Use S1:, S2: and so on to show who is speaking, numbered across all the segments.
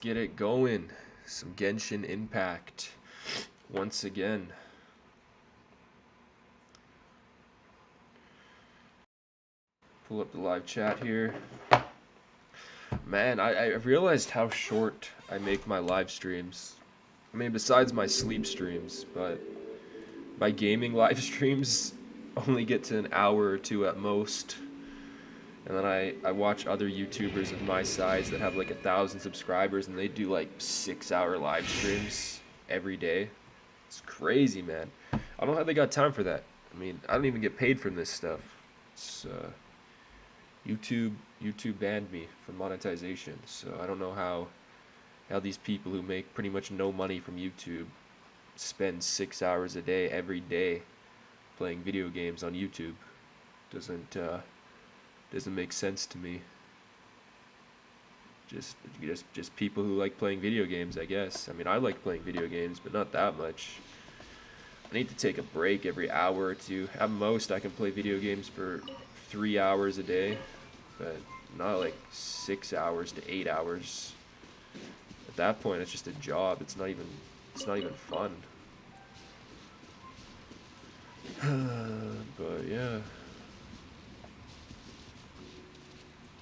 S1: Get it going. Some Genshin Impact. Once again. Pull up the live chat here. Man, I realized how short I make my live streams. I mean, besides my sleep streams, but my gaming live streams only get to an hour or two at most. And then I watch other YouTubers of my size that have like 1,000 subscribers and they do like 6-hour live streams every day. It's crazy, man. I don't know how they got time for that. I mean, I don't even get paid from this stuff. It's YouTube banned me from monetization, so I don't know how these people who make pretty much no money from YouTube spend 6 hours a day every day playing video games on YouTube. Doesn't make sense to me. Just people who like playing video games, I guess. I mean, I like playing video games, but not that much. I need to take a break every hour or two. At most, I can play video games for 3 hours a day, but not like 6 hours to 8 hours. At that point, it's just a job. It's not even fun. But yeah,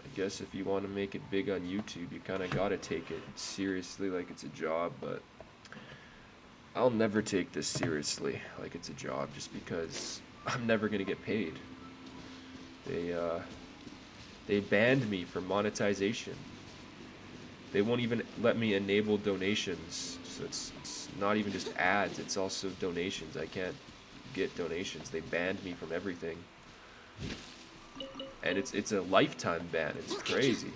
S1: I guess if you want to make it big on YouTube, you kind of gotta take it seriously like it's a job. But I'll never take this seriously like it's a job, just because I'm never gonna get paid. They banned me from monetization. They won't even let me enable donations, so it's not even just ads, it's also donations. I can't get donations. They banned me from everything. And it's a lifetime ban. It's crazy.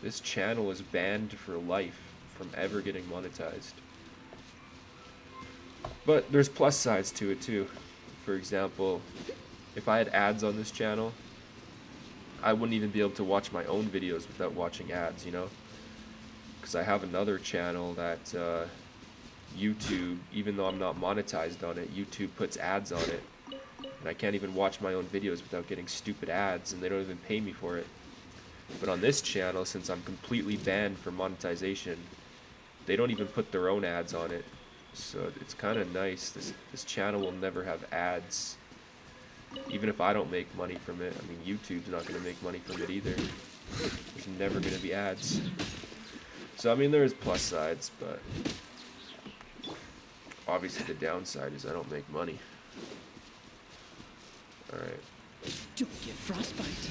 S1: This channel is banned for life from ever getting monetized. But there's plus sides to it too. For example, if I had ads on this channel, I wouldn't even be able to watch my own videos without watching ads, you know? Because I have another channel that YouTube, even though I'm not monetized on it, YouTube puts ads on it. And I can't even watch my own videos without getting stupid ads, and they don't even pay me for it. But on this channel, since I'm completely banned from monetization, they don't even put their own ads on it. So it's kind of nice. This channel will never have ads. Even if I don't make money from it. I mean, YouTube's not going to make money from it either. There's never going to be ads. So, I mean, there is plus sides, but obviously the downside is I don't make money. Alright.
S2: Don't get frostbite.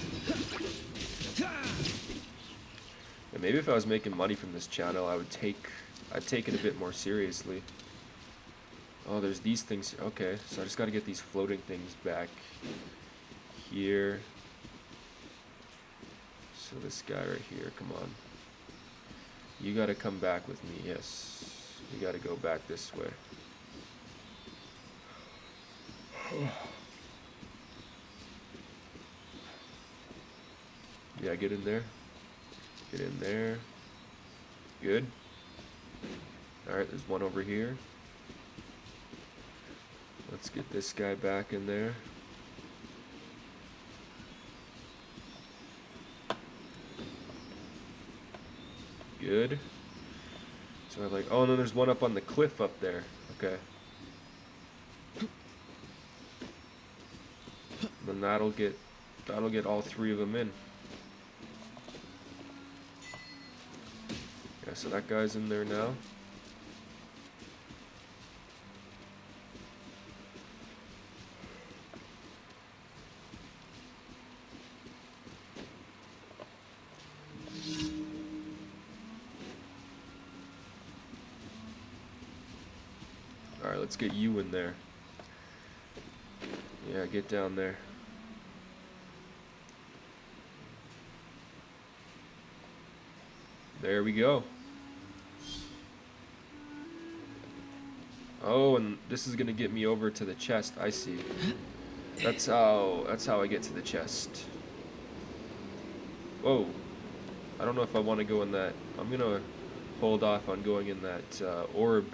S1: Yeah, maybe if I was making money from this channel, I'd take it a bit more seriously. Oh, there's these things. Okay, so I just gotta get these floating things back here. So this guy right here, come on. You gotta come back with me, yes. You gotta go back this way. Yeah, get in there. Get in there. Good. Alright, there's one over here. Let's get this guy back in there. Good. So I like, oh, and then there's one up on the cliff up there. Okay. And then that'll get all three of them in. Yeah, so that guy's in there now. Alright, let's get you in there. Yeah, get down there. There we go. Oh, and this is gonna get me over to the chest. I see. That's how I get to the chest. Whoa. I don't know if I want to go in that. I'm gonna hold off on going in that orb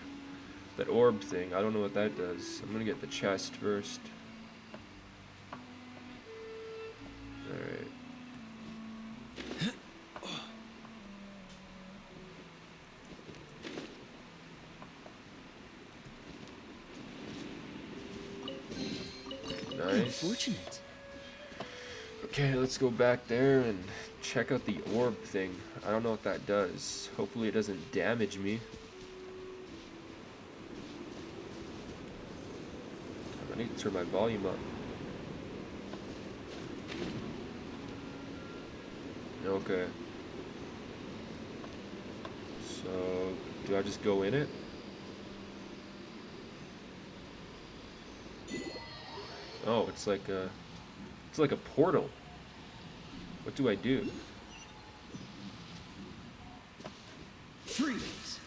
S1: thing. I don't know what that does. I'm gonna get the chest first. Alright.
S2: Unfortunate.
S1: Okay, let's go back there and check out the orb thing. I don't know what that does. Hopefully it doesn't damage me. I need to turn my volume up. Okay. So, do I just go in it? Oh, it's like a portal. What do I do?
S2: Freeze.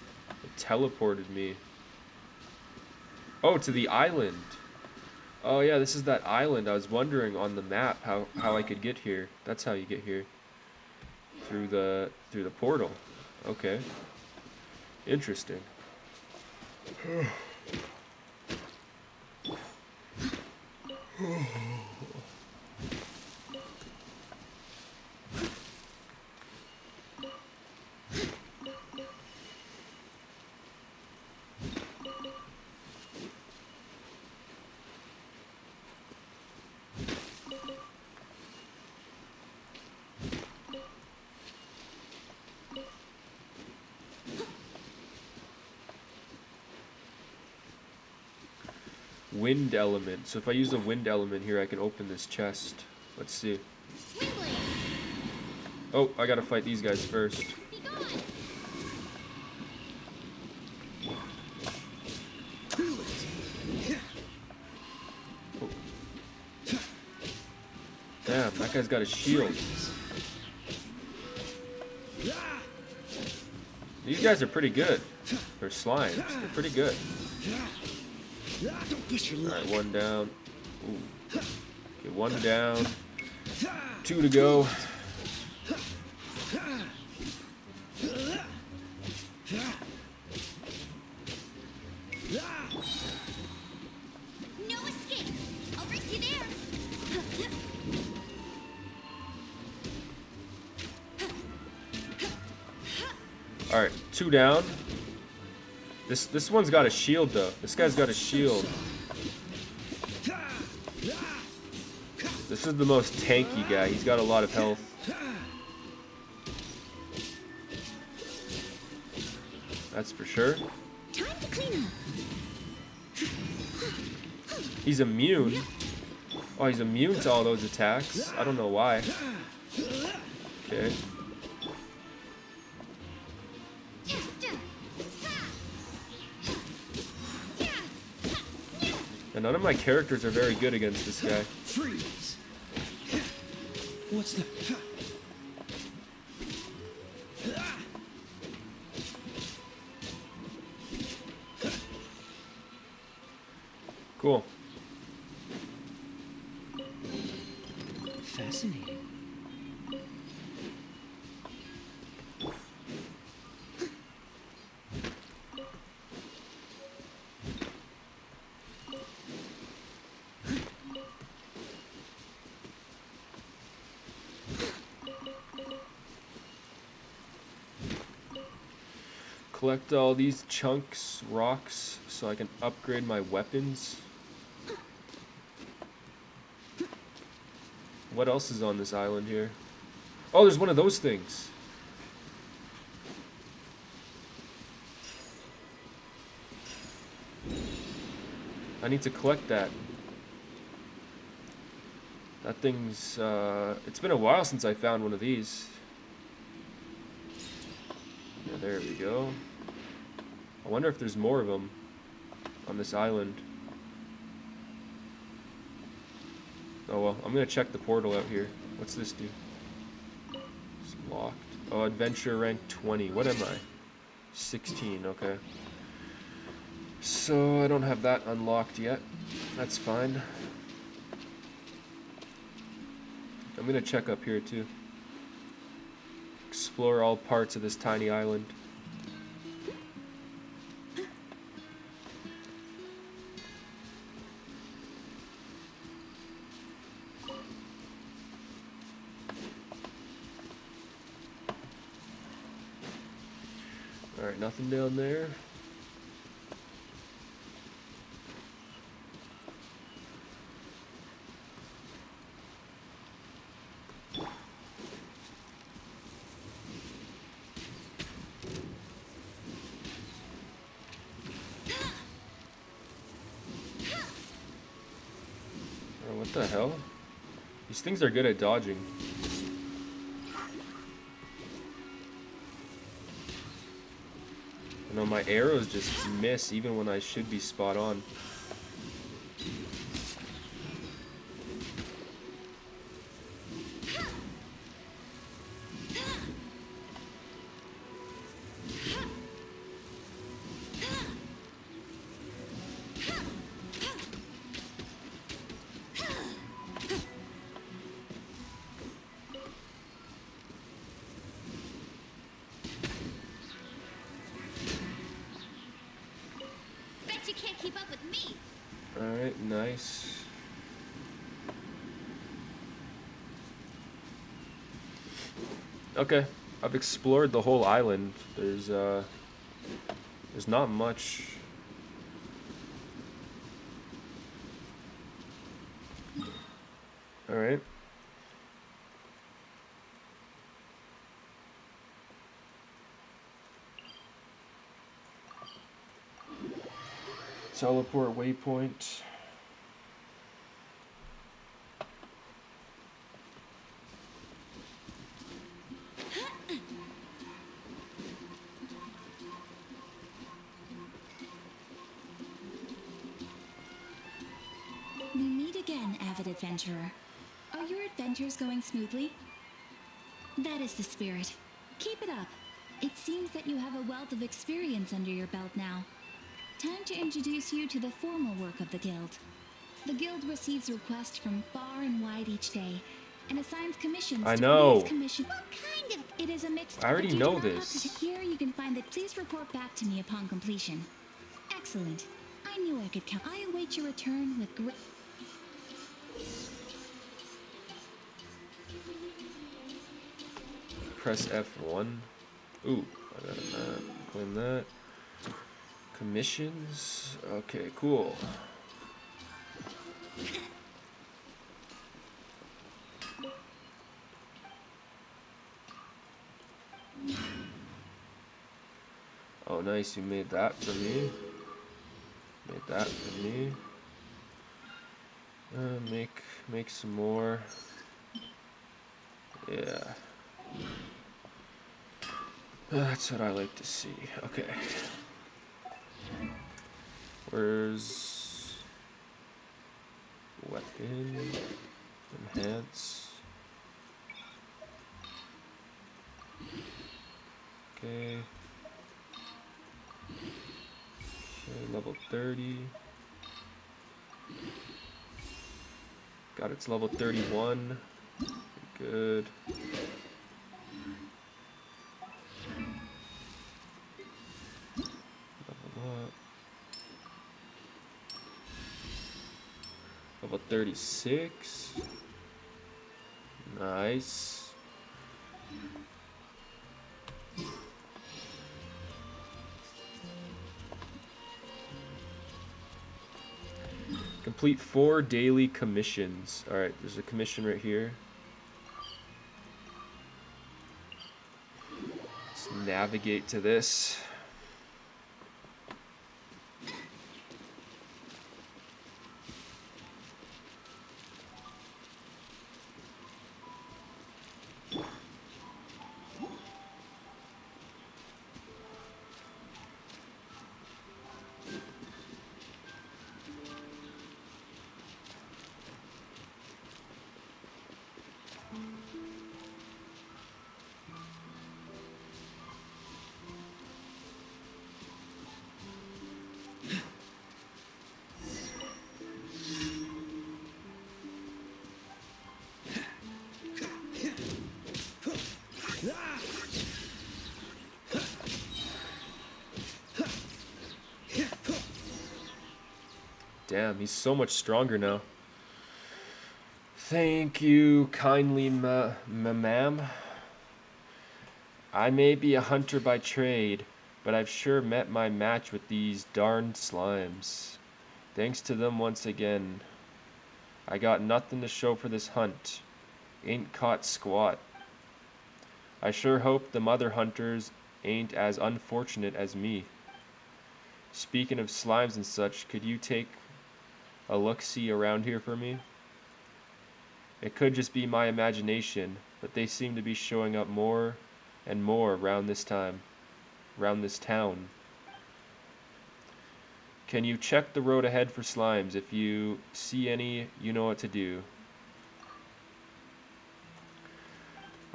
S1: It teleported me. Oh, to the island. Oh yeah, this is that island. I was wondering on the map how I could get here. That's how you get here. Through the portal. Okay. Interesting. Wind element. So if I use the wind element here, I can open this chest. Let's see. Oh, I gotta fight these guys first. Oh. Damn, that guy's got a shield. These guys are pretty good. They're slimes. They're pretty good.
S2: Don't push your luck.
S1: Alright, one down. Ooh. Okay, one down. Two to go.
S3: No escape. I'll race you there.
S1: Alright, two down. This one's got a shield though. This guy's got a shield. This is the most tanky guy. He's got a lot of health. That's for sure.
S3: Time to clean up.
S1: He's immune. Oh, he's immune to all those attacks. I don't know why. Okay. And none of my characters are very good against this guy.
S2: Freeze. What's that?
S1: Cool.
S2: Fascinating.
S1: Collect all these chunks, rocks, so I can upgrade my weapons. What else is on this island here? Oh, there's one of those things. I need to collect that. That thing's, it's been a while since I found one of these. Yeah, there we go. I wonder if there's more of them on this island. Oh well, I'm gonna check the portal out here. What's this do? It's locked. Oh, adventure rank 20. What am I? 16, okay. So I don't have that unlocked yet. That's fine. I'm gonna check up here too. Explore all parts of this tiny island. Alright, nothing down there. the hell? These things are good at dodging. You know, my arrows just miss even when I should be spot on.
S3: Bet you can't keep up with me.
S1: Alright, nice. Okay, I've explored the whole island. There's not much. Alright. Teleport waypoint.
S3: We meet again, avid adventurer. Are your adventures going smoothly? That is the spirit. Keep it up. It seems that you have a wealth of experience under your belt now. Time to introduce you to the formal work of the guild. The guild receives requests from far and wide each day, and assigns commissions
S1: I
S3: to
S1: know.
S3: these commissions. What kind of? It is a mixed.
S1: I already
S3: but you
S1: know
S3: do not have
S1: this.
S3: to here you can find that. Please report back to me upon completion. Excellent. I knew I could count. I await your return with great.
S1: Press F1. Ooh, I got a map. Claim that. Commissions. Okay, cool. Oh, nice. You made that for me. Made that for me. Make some more. Yeah. That's what I like to see. Okay. Where's weapon? Enhance. Okay. Okay, level 30. Got its level 31. Good. Level up. Level 36. Nice. Complete 4 daily commissions. Alright, there's a commission right here. Let's navigate to this. Damn, he's so much stronger now. Thank you kindly, ma'am. I may be a hunter by trade, but I've sure met my match with these darned slimes. Thanks to them once again. I got nothing to show for this hunt. Ain't caught squat. I sure hope the mother hunters ain't as unfortunate as me. Speaking of slimes and such, could you take a look-see around here for me? It could just be my imagination, but they seem to be showing up more and more around this town. Can you check the road ahead for slimes? If you see any, you know what to do.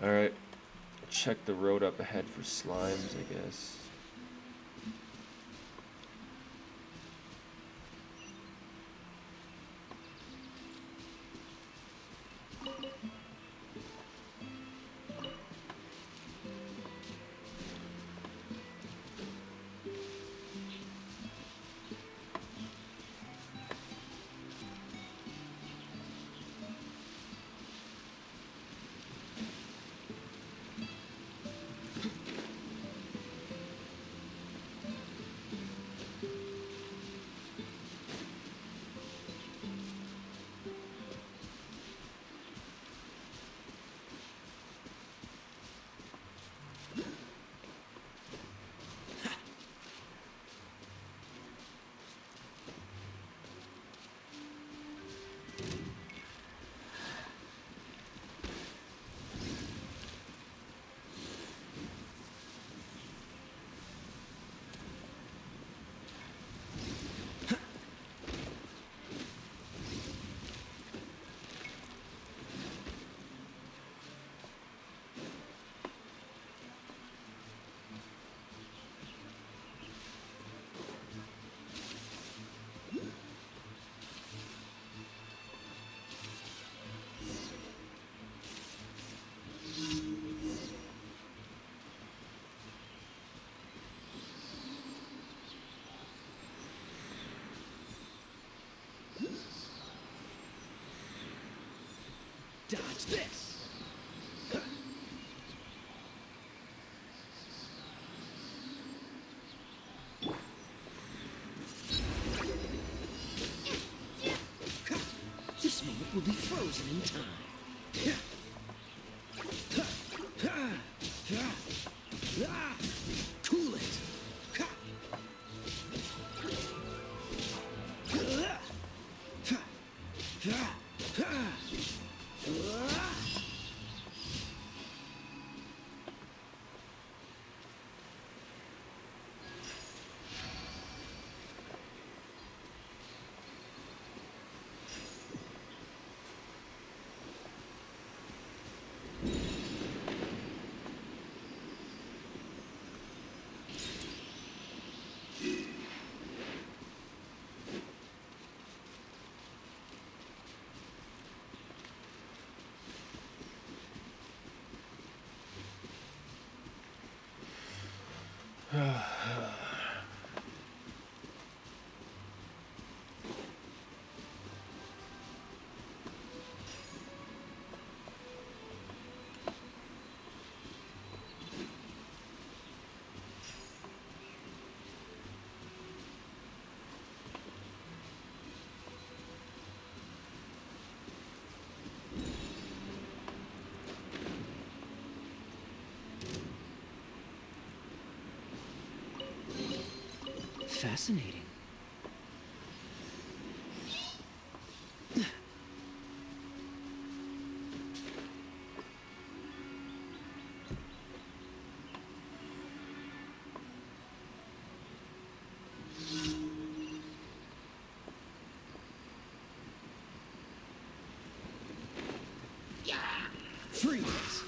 S1: Alright, check the road up ahead for slimes, I guess.
S2: Dodge this! This moment will be frozen in time. Cool it! Fascinating. Freeze!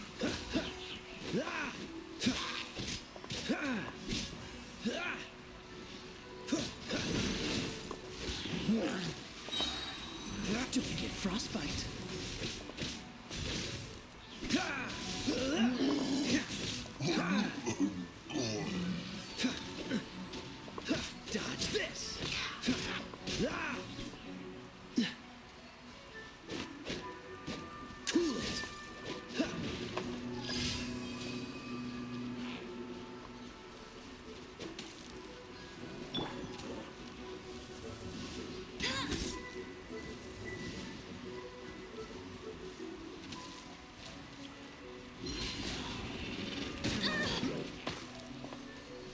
S2: Duplicate frostbite. Dodge this. Cool it.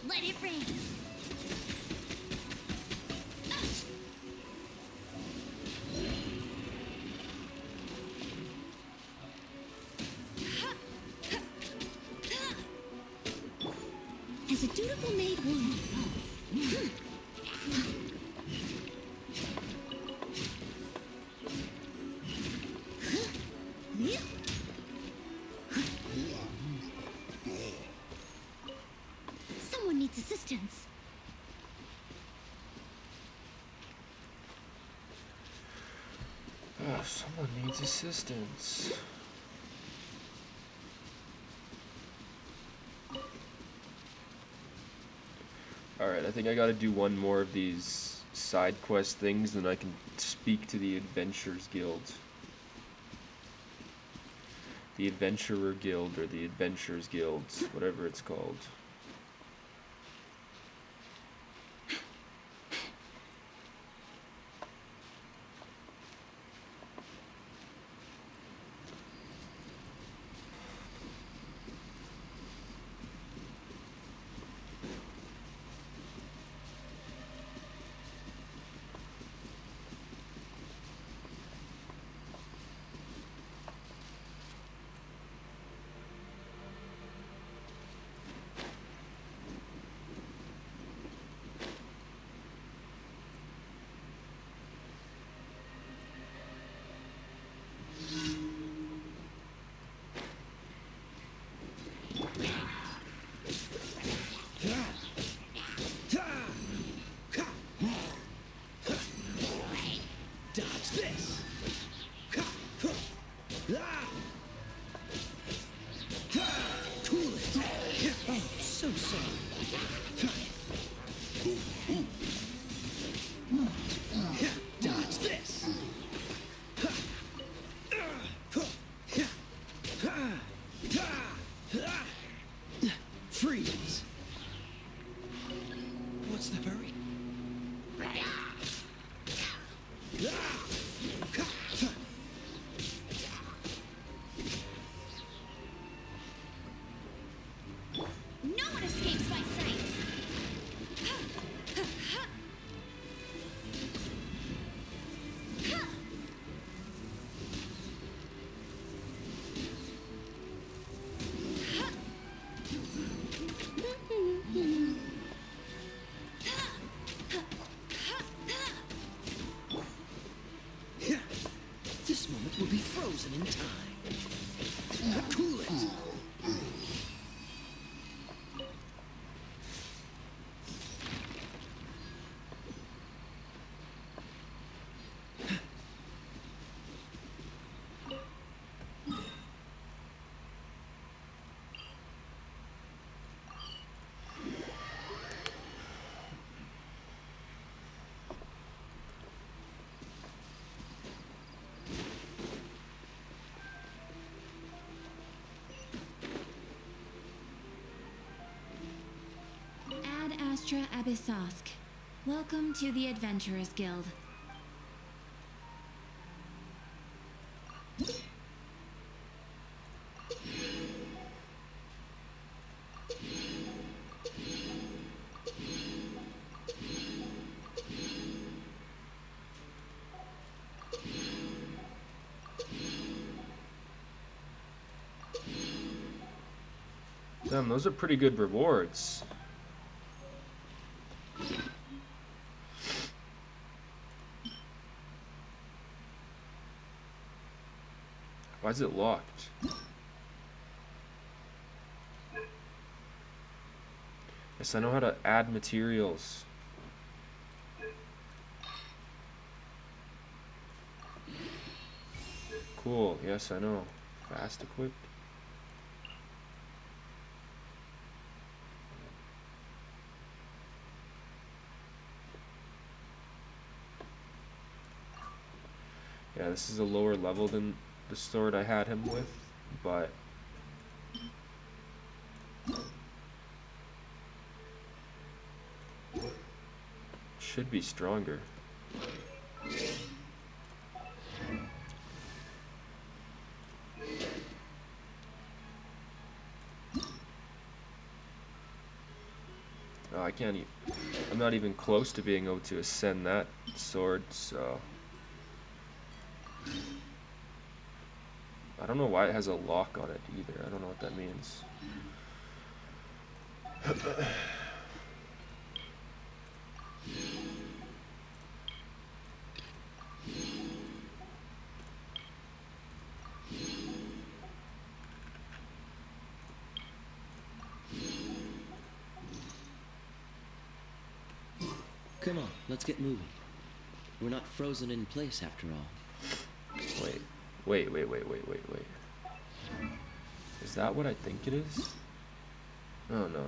S3: Let it rain. Blade wound. Someone needs assistance.
S1: Oh, someone needs assistance. Alright, I think I gotta do one more of these side quest things, then I can speak to the Adventurers Guild. The Adventurer Guild, or the Adventurers Guild, whatever it's called.
S2: Dodge this. Cool it. Oh, so sorry. Dodge this. Freeze. What's the hurry?
S3: No one escapes my sights.
S2: This moment will be frozen in time. Cool it.
S3: Ad Astra Abyssosk. Welcome to the Adventurers Guild.
S1: Damn, those are pretty good rewards. Why is it locked? Yes, I know how to add materials. Cool, yes, I know. Fast equipped. Yeah, this is a lower level than the sword I had him with, but should be stronger. Oh, I can't even, I'm not even close to being able to ascend that sword, so I don't know why it has a lock on it either. I don't know what that means.
S2: Come on, let's get moving. We're not frozen in place after all.
S1: Wait. Is that what I think it is? Oh, no.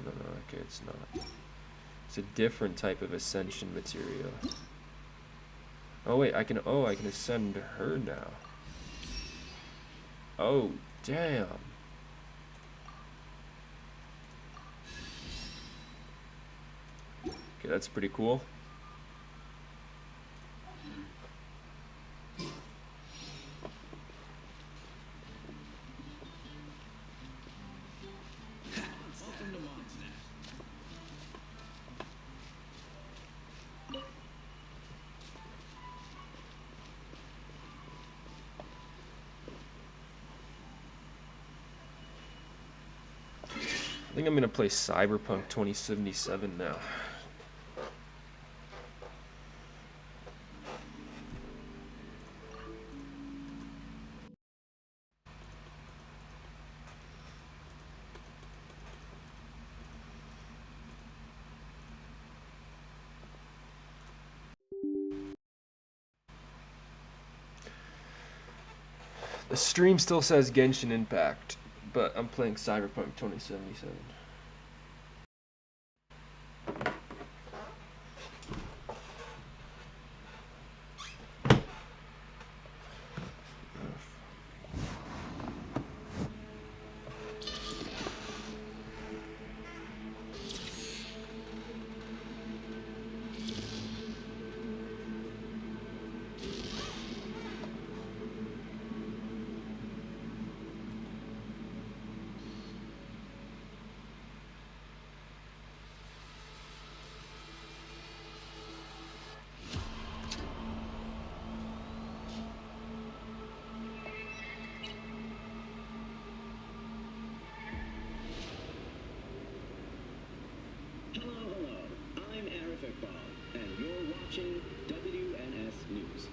S1: Okay, it's not. It's a different type of ascension material. Oh, wait, I can ascend her now. Oh, damn. Okay, that's pretty cool. I think I'm gonna play Cyberpunk 2077 now. The stream still says Genshin Impact, but I'm playing Cyberpunk 2077.
S4: And you're watching WNS News.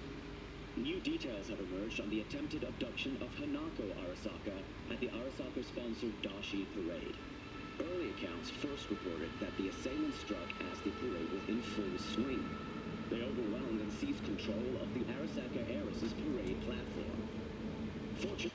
S4: New details have emerged on the attempted abduction of Hanako Arasaka at the Arasaka-sponsored Dashi Parade. Early accounts first reported that the assailants struck as the parade was in full swing. They overwhelmed and seized control of the Arasaka Heiress's parade platform. Fortunately,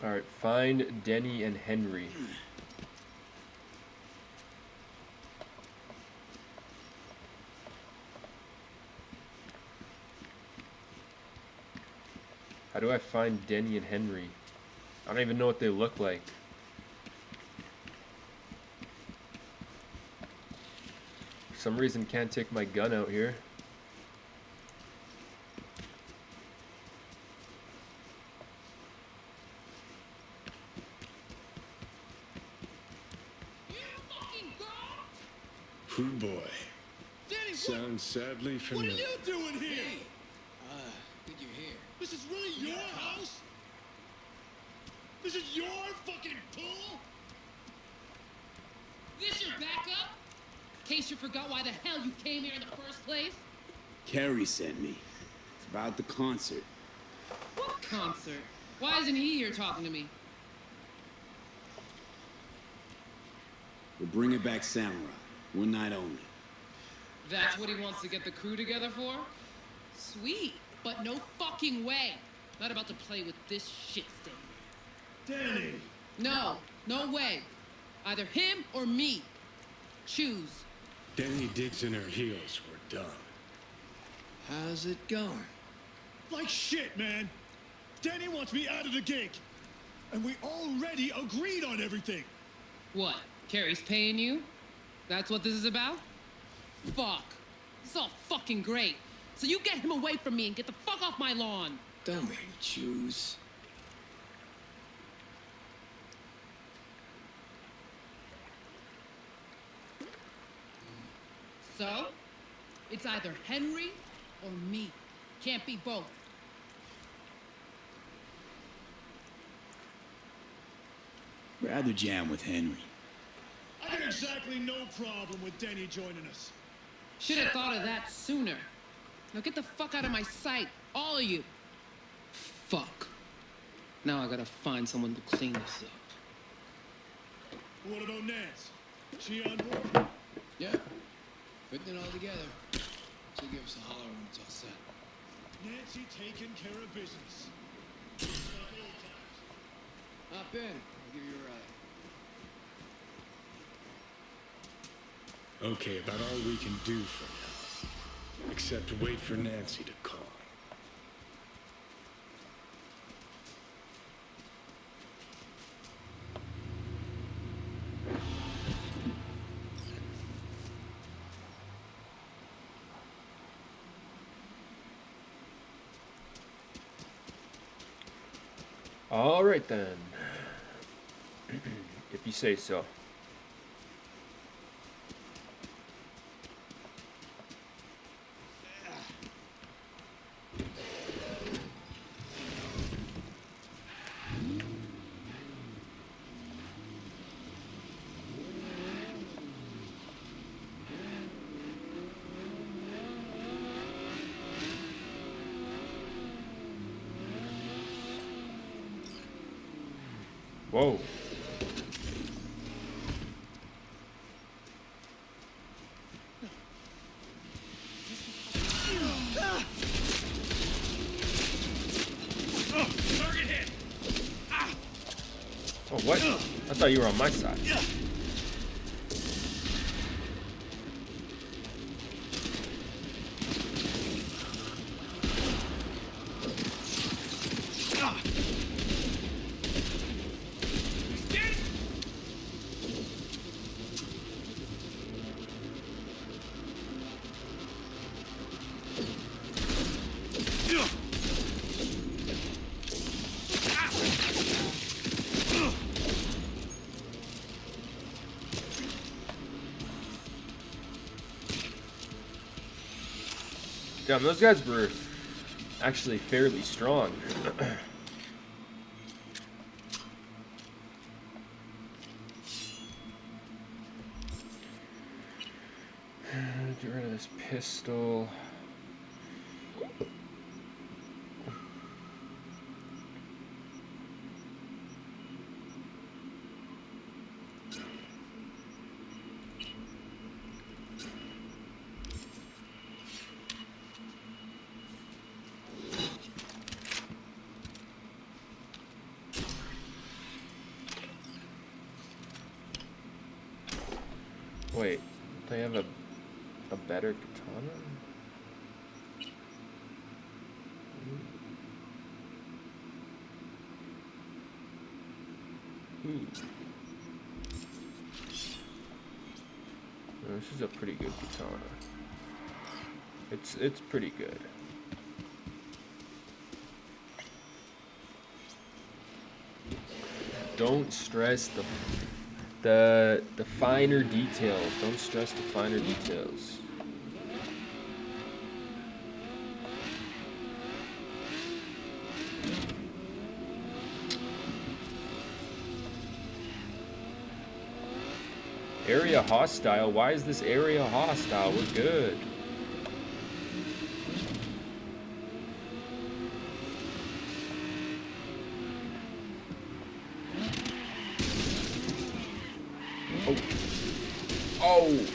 S1: Alright, find Denny and Henry. How do I find Denny and Henry? I don't even know what they look like. For some reason can't take my gun out here.
S5: Hoo boy.
S6: Danny,
S5: Sounds sadly
S6: what are
S5: familiar.
S6: you doing here?
S7: Good you're here.
S6: This is really your house? This is your fucking pool?
S8: This your backup? In case you forgot why the hell you came here in the first place?
S9: Carrie sent me. It's about the concert.
S8: What concert? Why isn't he here talking to me?
S9: We're bringing back Samurai. One night only.
S8: That's what he wants to get the crew together for? Sweet, but no fucking way. Not about to play with this shit stain.
S6: Danny!
S8: No, no way. Either him or me. Choose.
S5: Danny digs in her heels. We're done.
S7: How's it going?
S6: Like shit, man! Danny wants me out of the gig! And we already agreed on everything!
S8: What? Carrie's paying you? That's what this is about? Fuck. This is all fucking great. So you get him away from me and get the fuck off my lawn.
S7: Don't make me choose.
S8: So? It's either Henry or me. Can't be both.
S9: Rather jam with Henry.
S6: I got exactly no problem with Danny joining us.
S8: Should have thought of that sooner. Now get the fuck out of my sight, all of you. Fuck. Now I gotta find someone to clean this up.
S6: What about Nance? She on board?
S7: Yeah. Putting it all together. She'll give us a holler when it's all set.
S6: Nancy taking care of business.
S7: Hop in. I'll give you a ride.
S5: Okay, about all we can do for now. Except wait for Nancy to call.
S1: All right then. If you say so. Whoa.
S6: Target hit!
S1: Oh, what? I thought you were on my side. Damn, those guys were actually fairly strong. Get rid of this pistol. Wait, they have a better katana? Ooh. Oh, this is a pretty good katana. It's pretty good. Don't stress the The finer details. Don't stress the finer details. Area hostile? Why is this area hostile? We're good. Oh. Oh.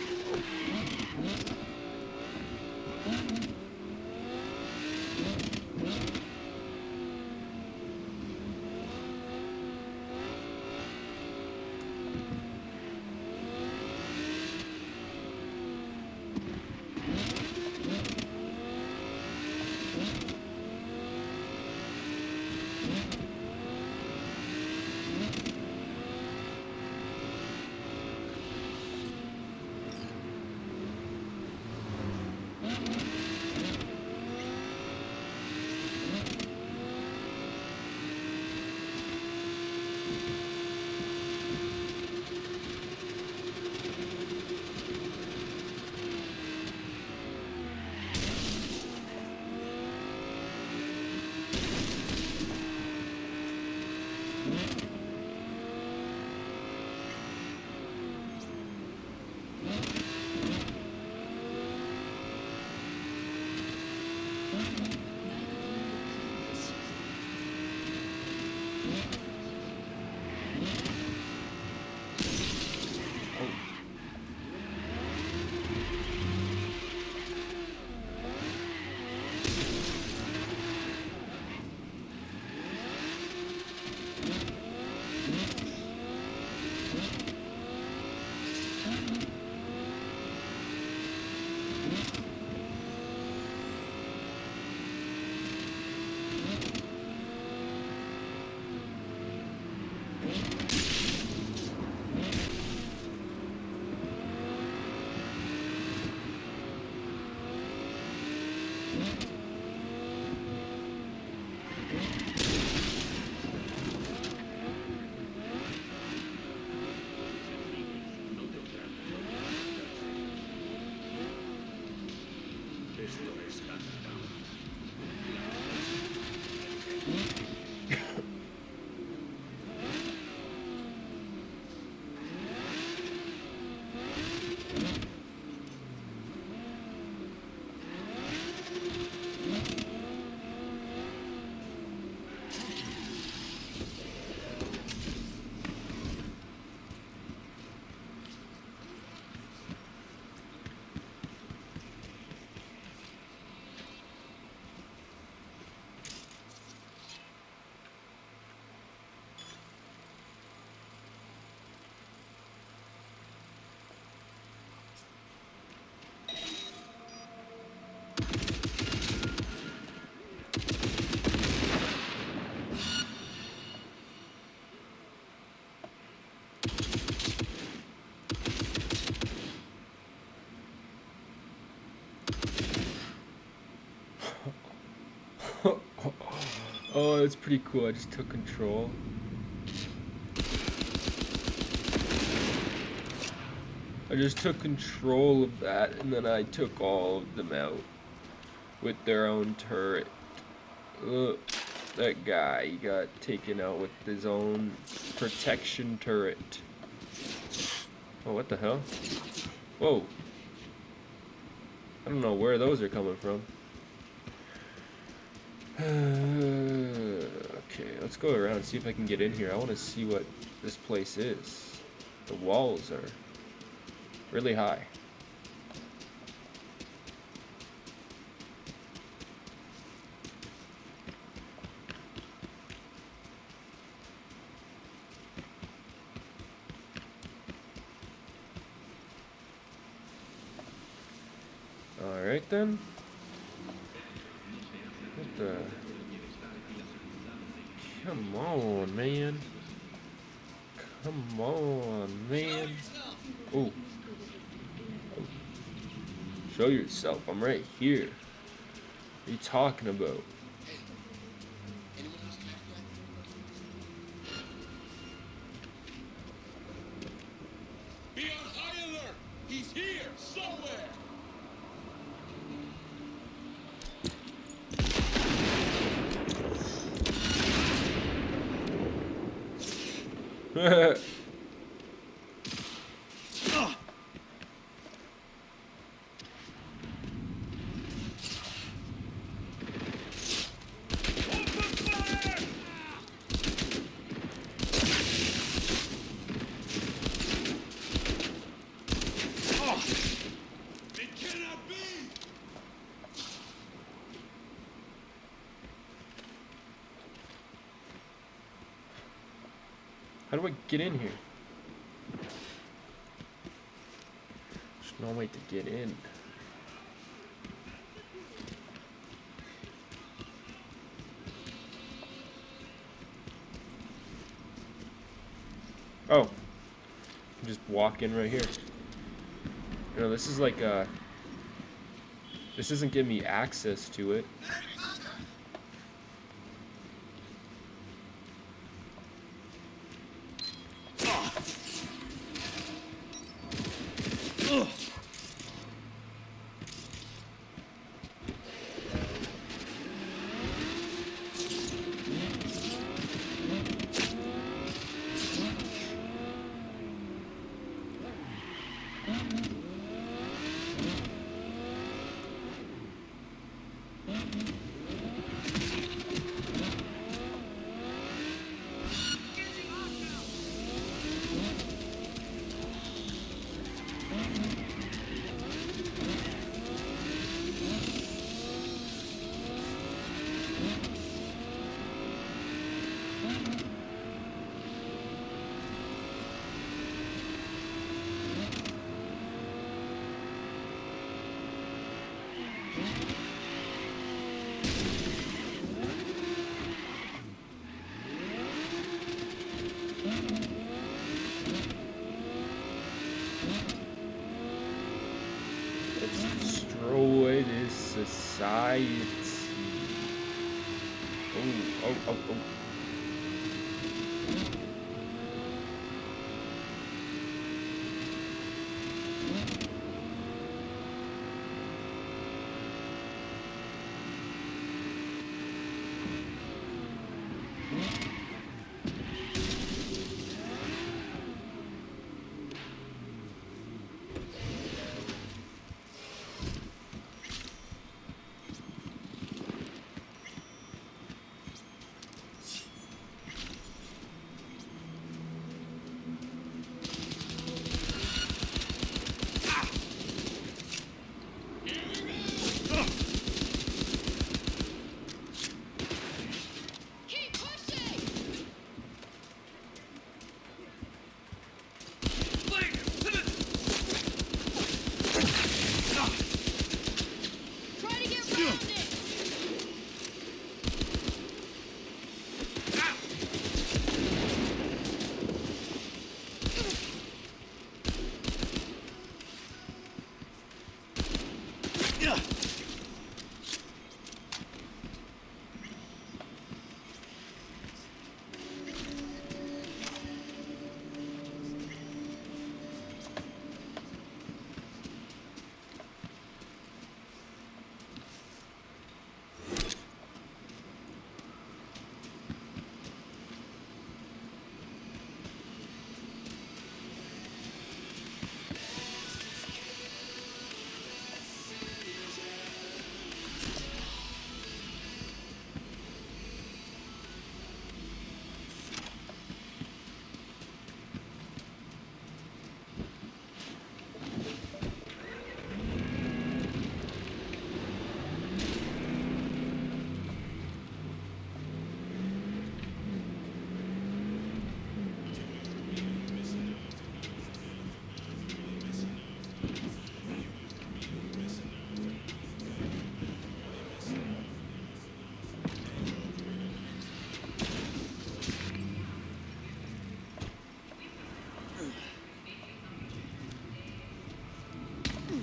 S1: Oh, that's pretty cool. I just took control. I just took control of that, and then I took all of them out with their own turret. Look, that guy, he got taken out with his own protection turret. Oh, what the hell? Whoa. I don't know where those are coming from. Okay, let's go around and see if I can get in here. I want to see what this place is. The walls are really high. Alright then. What the? Come on, man. Come on, man. Oh. Show yourself. I'm right here. What are you talking about? How do I get in here? There's no way to get in. Oh. Just walk in right here. You know, this is like this doesn't give me access to it. Destroy this society. Oh.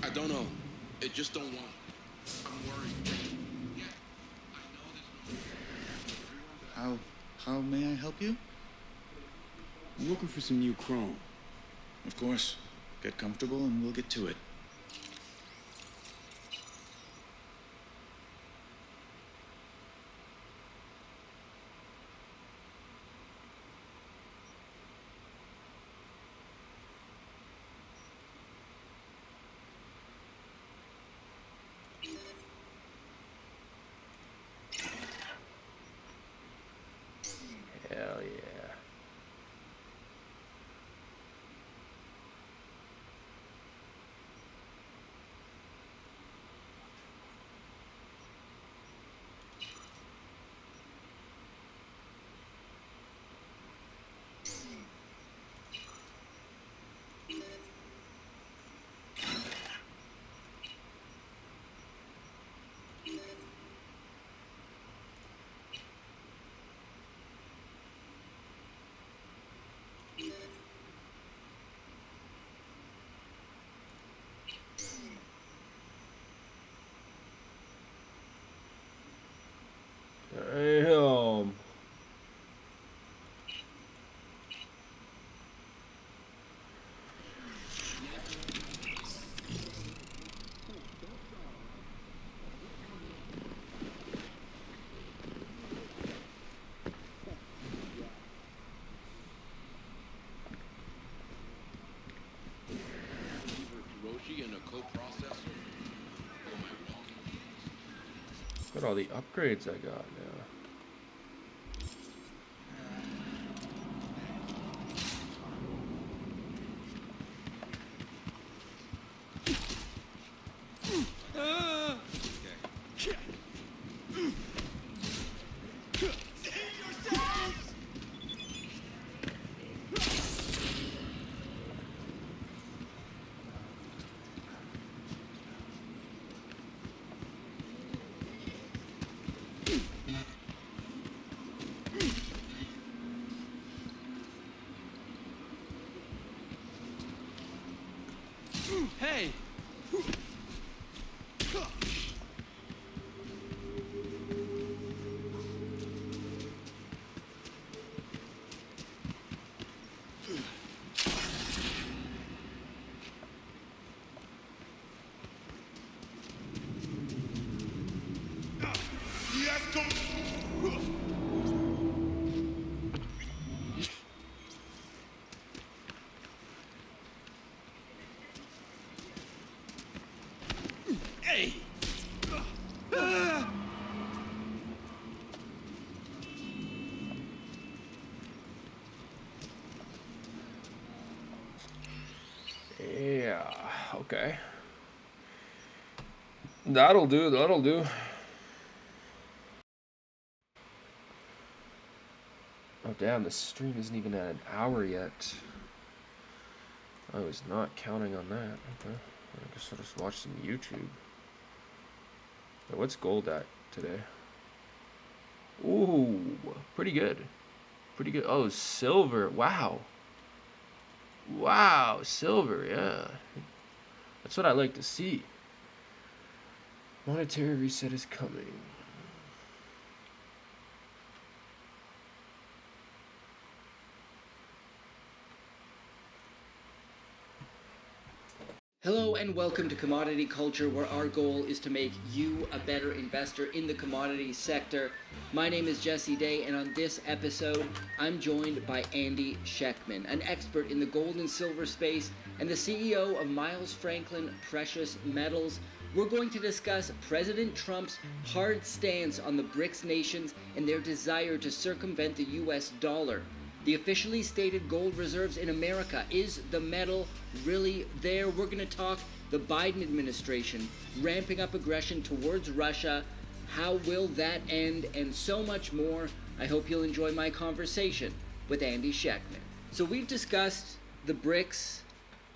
S10: I don't know. It just don't want. I'm worried. Yeah, I know there's no.
S5: How may I help you?
S9: I'm looking for some new chrome.
S5: Of course. Get comfortable and we'll get to it.
S1: Damn.
S10: And a co-processor. Oh, my walking penis.
S1: Look at all the upgrades I got now.
S11: Hey! Hey!
S1: Yeah, okay. That'll do, that'll do. Oh damn, the stream isn't even at an hour yet. I was not counting on that. Okay. I guess I'll just watch some YouTube. Now, what's gold at today? Ooh, pretty good. Pretty good. Oh, silver. Wow. Wow, silver, yeah. That's what I like to see. Monetary reset is coming.
S12: Hello and welcome to Commodity Culture, where our goal is to make you a better investor in the commodities sector. My name is Jesse Day, and on this episode, I'm joined by Andy Schechtman, an expert in the gold and silver space and the CEO of Miles Franklin Precious Metals. We're going to discuss President Trump's hard stance on the BRICS nations and their desire to circumvent the US dollar. The officially stated gold reserves in America. Is the metal really there? We're going to talk the Biden administration ramping up aggression towards Russia. How will that end? And so much more. I hope you'll enjoy my conversation with Andy Schechtman. So we've discussed the BRICS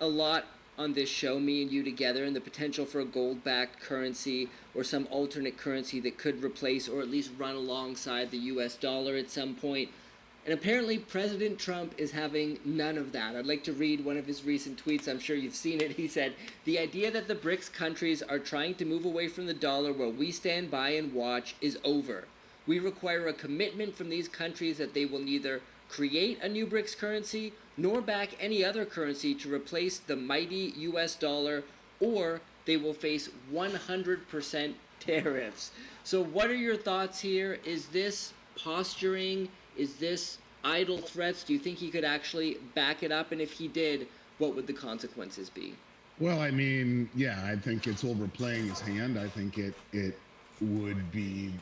S12: a lot on this show, me and you together, and the potential for a gold-backed currency or some alternate currency that could replace or at least run alongside the US dollar at some point. And apparently President Trump is having none of that. I'd like to read one of his recent tweets. I'm sure you've seen it. He said, "The idea that the BRICS countries are trying to move away from the dollar while we stand by and watch is over. We require a commitment from these countries that they will neither create a new BRICS currency nor back any other currency to replace the mighty US dollar, or they will face 100% tariffs." So what are your thoughts here? Is this posturing? Is this idle threats? Do you think he could actually back it up? And if he did, what would the consequences be?
S13: Well, I mean, yeah, I think it's overplaying his hand. I think it would be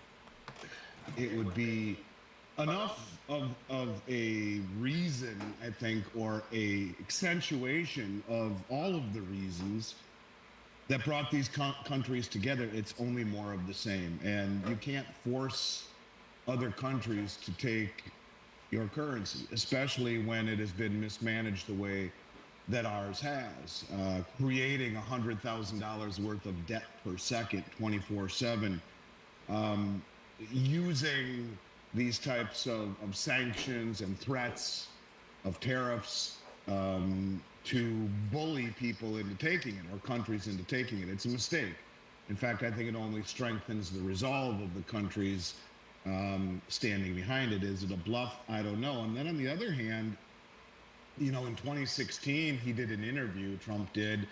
S13: enough of a reason, I think, or a accentuation of all of the reasons that brought these countries together. It's only more of the same, and you can't force other countries to take your currency, especially when it has been mismanaged the way that ours has, creating $100,000 worth of debt per second, 24/7, using these types of sanctions and threats of tariffs to bully people into taking it, or countries into taking it. It's a mistake. In fact, I think it only strengthens the resolve of the countries standing behind it. Is it a bluff? I don't know. And then on the other hand, in 2016, he did an interview, Trump did,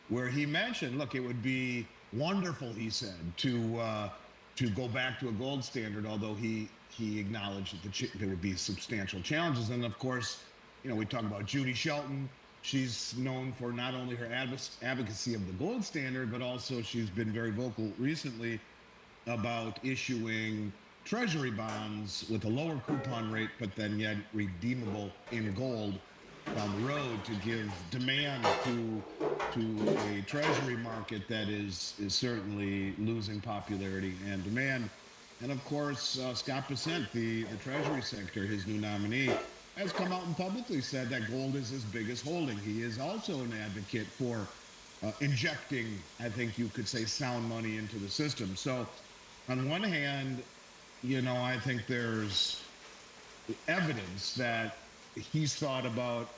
S13: where he mentioned, look, it would be wonderful, he said, to go back to a gold standard, although he acknowledged that there would be substantial challenges. And of course, we talk about Judy Shelton. She's known for not only her advocacy of the gold standard, but also she's been very vocal recently about issuing treasury bonds with a lower coupon rate, but then yet redeemable in gold down the road to give demand to a treasury market that is certainly losing popularity and demand. And of course, Scott Bessent, the treasury secretary, his new nominee, has come out and publicly said that gold is his biggest holding. He is also an advocate for injecting, I think you could say, sound money into the system. So on one hand, I think there's evidence that he's thought about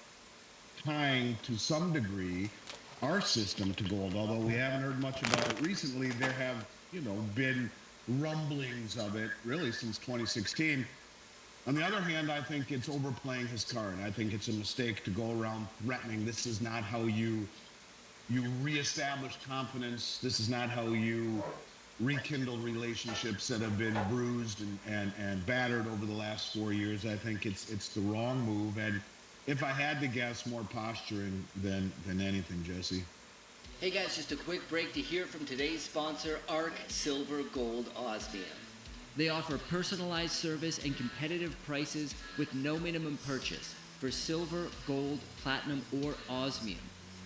S13: tying to some degree our system to gold, although we haven't heard much about it recently. There have, been rumblings of it really since 2016. On the other hand, I think it's overplaying his card. I think it's a mistake to go around threatening. This is not how you reestablish confidence. This is not how you rekindle relationships that have been bruised and battered over the last 4 years. I think it's the wrong move. And if I had to guess, more posturing than anything, Jesse.
S12: Hey guys, just a quick break to hear from today's sponsor, ARC Silver Gold Osmium. They offer personalized service and competitive prices with no minimum purchase for silver, gold, platinum, or osmium.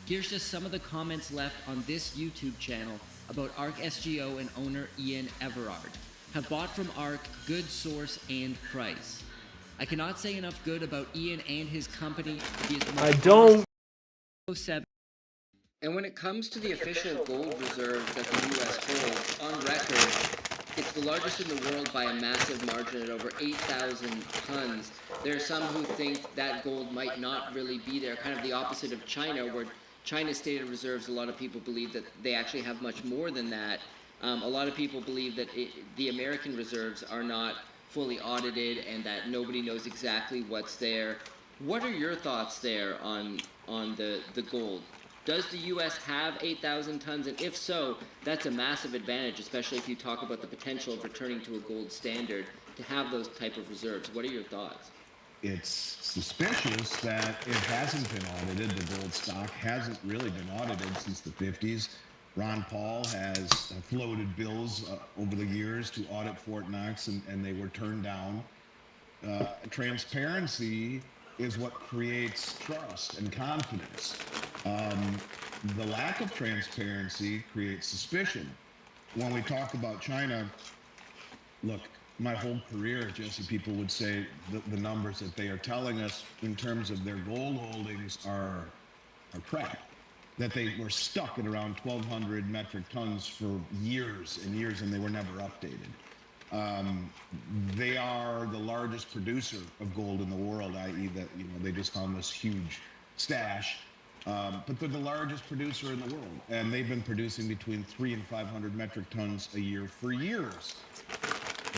S12: Here's just some of the comments left on this YouTube channel about ARC SGO and owner Ian Everard. Have bought from ARC, good source and price. I cannot say enough good about Ian and his company. He is the most
S1: I don't.
S12: 07. And when it comes to the official gold reserves that the U.S. holds, on record, it's the largest in the world by a massive margin at over 8,000 tons. There are some who think that gold might not really be there, kind of the opposite of China, where China's stated reserves, a lot of people believe that they actually have much more than that. A lot of people believe that the American reserves are not fully audited and that nobody knows exactly what's there. What are your thoughts there on the gold? Does the U.S. have 8,000 tons? And if so, that's a massive advantage, especially if you talk about the potential of returning to a gold standard to have those type of reserves. What are your thoughts?
S13: It's suspicious that it hasn't been audited. The gold stock hasn't really been audited since the 50s. Ron Paul has floated bills over the years to audit Fort Knox, and they were turned down. Transparency is what creates trust and confidence. The lack of transparency creates suspicion. When we talk about China, look, my whole career, Jesse, people would say the numbers that they are telling us in terms of their gold holdings are crap. That they were stuck at around 1,200 metric tons for years and years, and they were never updated. They are the largest producer of gold in the world, i.e. that they just found this huge stash, but they're the largest producer in the world, and they've been producing between 300 and 500 metric tons a year for years.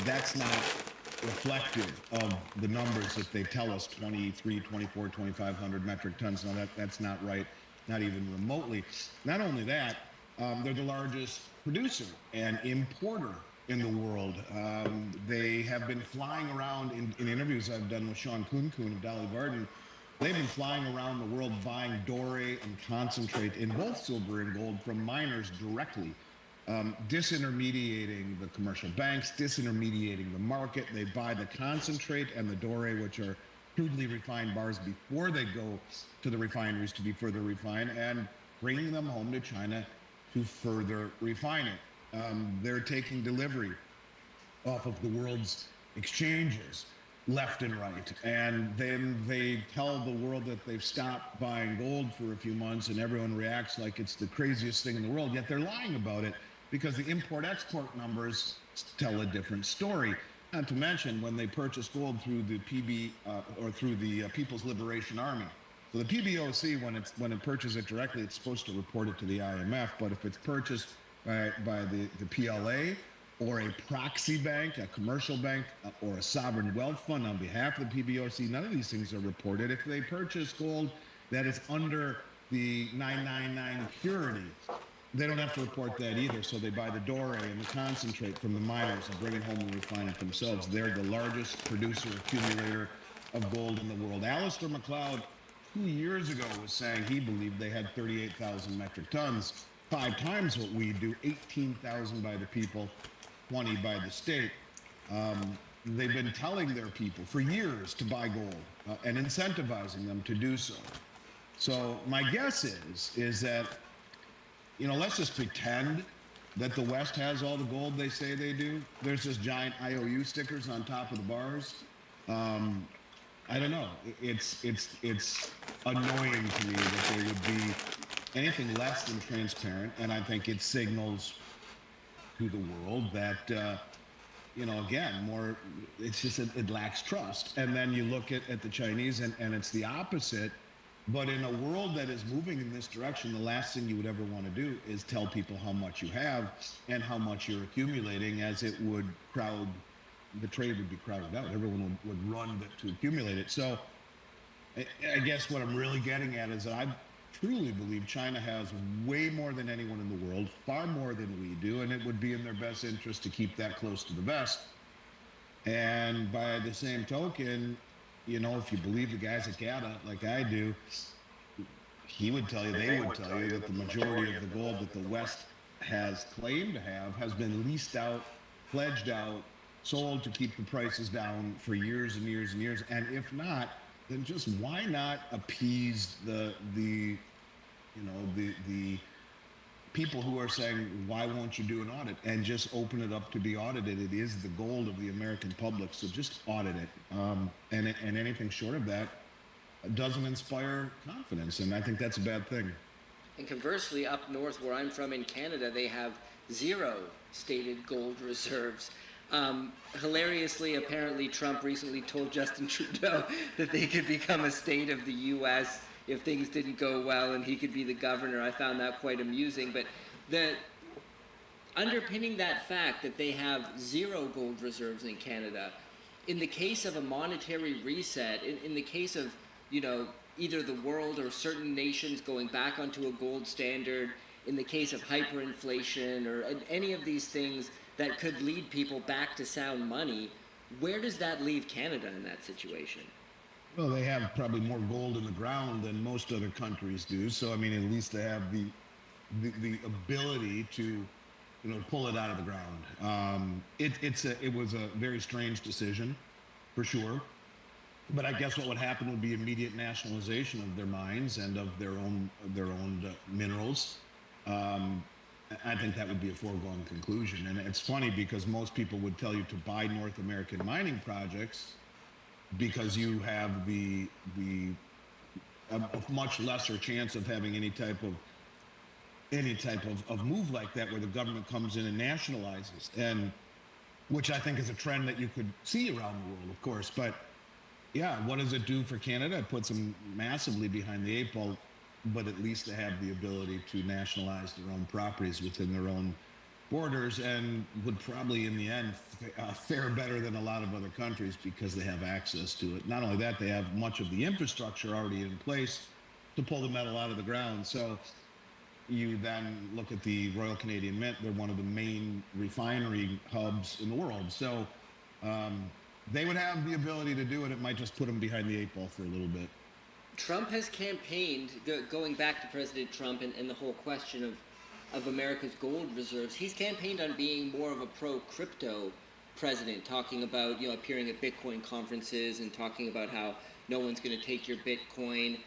S13: That's not reflective of the numbers that they tell us, 23, 24, 2,500 metric tons. Now that's not right, not even remotely. Not only that, they're the largest producer and importer in the world. They have been flying around in interviews I've done with Sean Kunkun of Dolly Varden. They've been flying around the world buying doré and concentrate in both silver and gold from miners directly, disintermediating the commercial banks, disintermediating the market. They buy the concentrate and the doré, which are crudely refined bars, before they go to the refineries to be further refined, and bringing them home to China to further refine it. They're taking delivery off of the world's exchanges left and right, and then they tell the world that they've stopped buying gold for a few months, and everyone reacts like it's the craziest thing in the world, yet they're lying about it because the import-export numbers tell a different story. Not to mention when they purchase gold through the through the People's Liberation Army. So the PBOC, when it purchases it directly, it's supposed to report it to the IMF, but if it's purchased by the PLA or a proxy bank, a commercial bank, or a sovereign wealth fund on behalf of the PBOC. None of these things are reported. If they purchase gold that is under the 999 purity, they don't have to report that either. So they buy the doré and the concentrate from the miners and bring it home and refine it themselves. They're the largest producer, accumulator of gold in the world. Alistair McLeod, 2 years ago, was saying he believed they had 38,000 metric tons, 5 times what we do, 18,000 by the people, 20 by the state. They've been telling their people for years to buy gold and incentivizing them to do so. So my guess is that, you know, let's just pretend that the West has all the gold they say they do. There's just giant IOU stickers on top of the bars. I don't know. It's annoying to me that they would be anything less than transparent, and I think it signals to the world that you know, again, more, it's just it lacks trust. And then you look at the Chinese, and it's the opposite. But in a world that is moving in this direction, the last thing you would ever want to do is tell people how much you have and how much you're accumulating, as it would crowd, the trade would be crowded out. Everyone would run to accumulate it. So I guess what I'm really getting at is that I truly believe China has way more than anyone in the world, far more than we do, and it would be in their best interest to keep that close to the vest. And by the same token, you know, if you believe the guys at GATA, like I do, he would tell you, they would tell you that the majority of the gold that the West has claimed to have has been leased out, pledged out, sold to keep the prices down for years and years and years. And if not, then just why not appease the people who are saying, why won't you do an audit, and just open it up to be audited? It is the gold of the American public, so just audit it. And anything short of that doesn't inspire confidence, and I think that's a bad thing.
S12: And conversely, up north where I'm from in Canada, they have 0 stated gold reserves. Hilariously, apparently Trump recently told Justin Trudeau that they could become a state of the U.S. if things didn't go well and he could be the governor. I found that quite amusing. But the underpinning that fact that they have 0 gold reserves in Canada, in the case of a monetary reset, in the case of, you know, either the world or certain nations going back onto a gold standard, in the case of hyperinflation or any of these things that could lead people back to sound money, where does that leave Canada in that situation?
S13: Well, they have probably more gold in the ground than most other countries do. So, I mean, at least they have the ability to, you know, pull it out of the ground. It was a very strange decision, for sure. But I guess what would happen would be immediate nationalization of their mines and of their own minerals. I think that would be a foregone conclusion. And it's funny because most people would tell you to buy North American mining projects because you have a much lesser chance of having any type of move like that, where the government comes in and nationalizes, and which I think is a trend that you could see around the world, of course. But yeah, what does it do for Canada? It puts them massively behind the 8 ball, but at least they have the ability to nationalize their own properties within their own borders, and would probably in the end fare better than a lot of other countries because they have access to it. Not only that, they have much of the infrastructure already in place to pull the metal out of the ground. So you then look at the Royal Canadian Mint, they're one of the main refinery hubs in the world. So they would have the ability to do it. It might just put them behind the 8 ball for a little bit.
S12: Trump has campaigned, going back to President Trump and the whole question of America's gold reserves, he's campaigned on being more of a pro-crypto president, talking about, you know, appearing at Bitcoin conferences and talking about how no one's going to take your Bitcoin.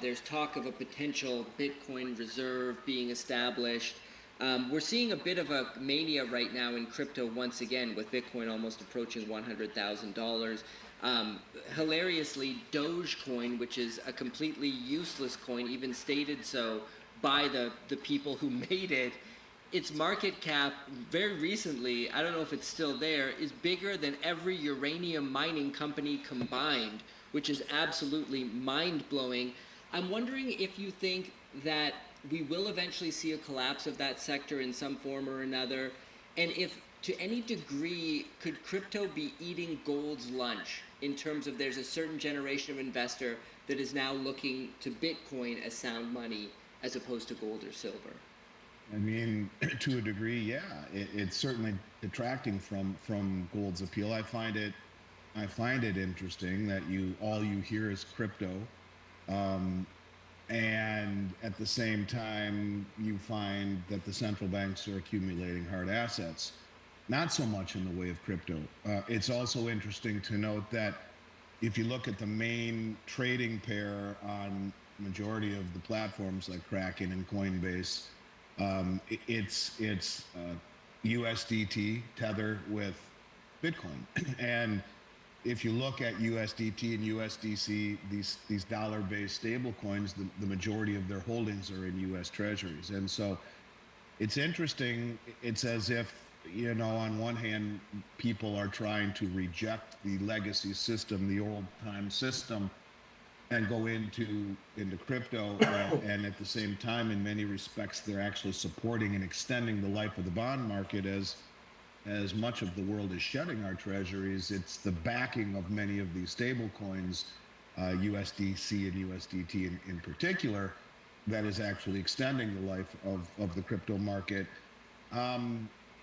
S12: There's talk of a potential Bitcoin reserve being established. We're seeing a bit of a mania right now in crypto once again, with Bitcoin almost approaching $100,000. Hilariously, Dogecoin, which is a completely useless coin, even stated so by the people who made it, its market cap very recently, I don't know if it's still there, is bigger than every uranium mining company combined, which is absolutely mind-blowing. I'm wondering if you think that we will eventually see a collapse of that sector in some form or another, and if to any degree, could crypto be eating gold's lunch in terms of there's a certain generation of investor that is now looking to Bitcoin as sound money as opposed to gold or silver?
S13: I mean, to a degree, yeah, it's certainly detracting from gold's appeal. I find it interesting that all you hear is crypto, and at the same time you find that the central banks are accumulating hard assets. Not so much in the way of crypto. It's also interesting to note that if you look at the main trading pair on majority of the platforms like Kraken and Coinbase, it's USDT Tether with Bitcoin. And if you look at USDT and USDC, these dollar-based stable coins, the majority of their holdings are in US treasuries. And so it's interesting. It's as if, you know, on one hand, people are trying to reject the legacy system, the old-time system, and go into crypto, and at the same time, in many respects, they're actually supporting and extending the life of the bond market as much of the world is shedding our treasuries. It's the backing of many of these stable coins, USDC and USDT in particular, that is actually extending the life of the crypto market.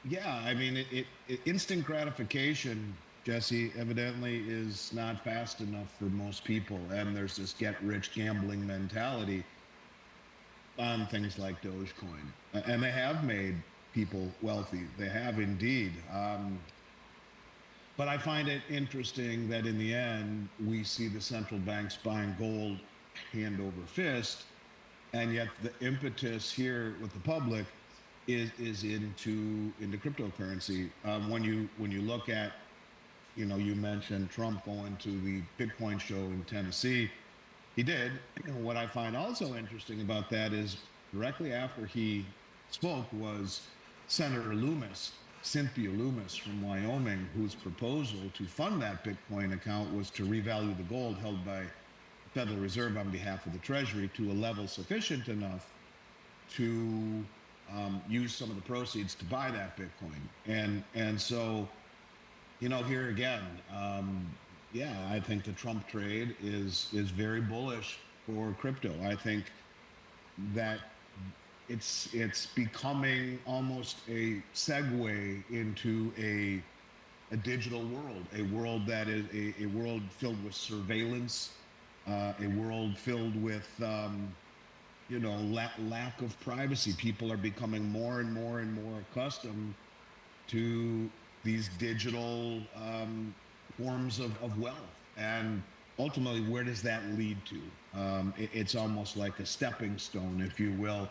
S13: Yeah, I mean, instant gratification, Jesse, evidently is not fast enough for most people. And there's this get-rich gambling mentality on things like Dogecoin. And they have made people wealthy. They have indeed. But I find it interesting that in the end, we see the central banks buying gold hand over fist. And yet the impetus here with the public is into cryptocurrency. When you look at, you know, you mentioned Trump going to the Bitcoin show in Tennessee. He did. What I find also interesting about that is directly after he spoke was Senator Cynthia Loomis from Wyoming, whose proposal to fund that Bitcoin account was to revalue the gold held by the Federal Reserve on behalf of the Treasury to a level sufficient enough to use some of the proceeds to buy that Bitcoin. And so, you know, here again, yeah, I think the Trump trade is very bullish for crypto. I think that it's becoming almost a segue into a digital world, a world that is a world filled with surveillance, a world filled with you know, lack of privacy. People are becoming more and more accustomed to these digital forms of wealth. And ultimately, where does that lead to? It's almost like a stepping stone, if you will.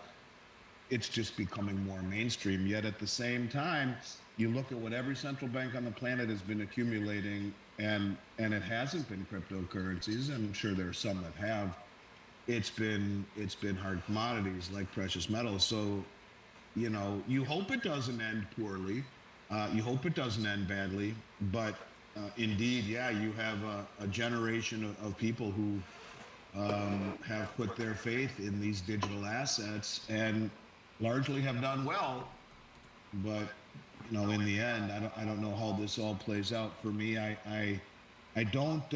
S13: It's just becoming more mainstream. Yet at the same time, you look at what every central bank on the planet has been accumulating, and it hasn't been cryptocurrencies, and I'm sure there are some that have. It's been hard commodities like precious metals. So, you know, you hope it doesn't end poorly. You hope it doesn't end badly. But indeed, yeah, you have a generation of people who have put their faith in these digital assets and largely have done well. But, you know, in the end, I don't know how this all plays out. For me, I don't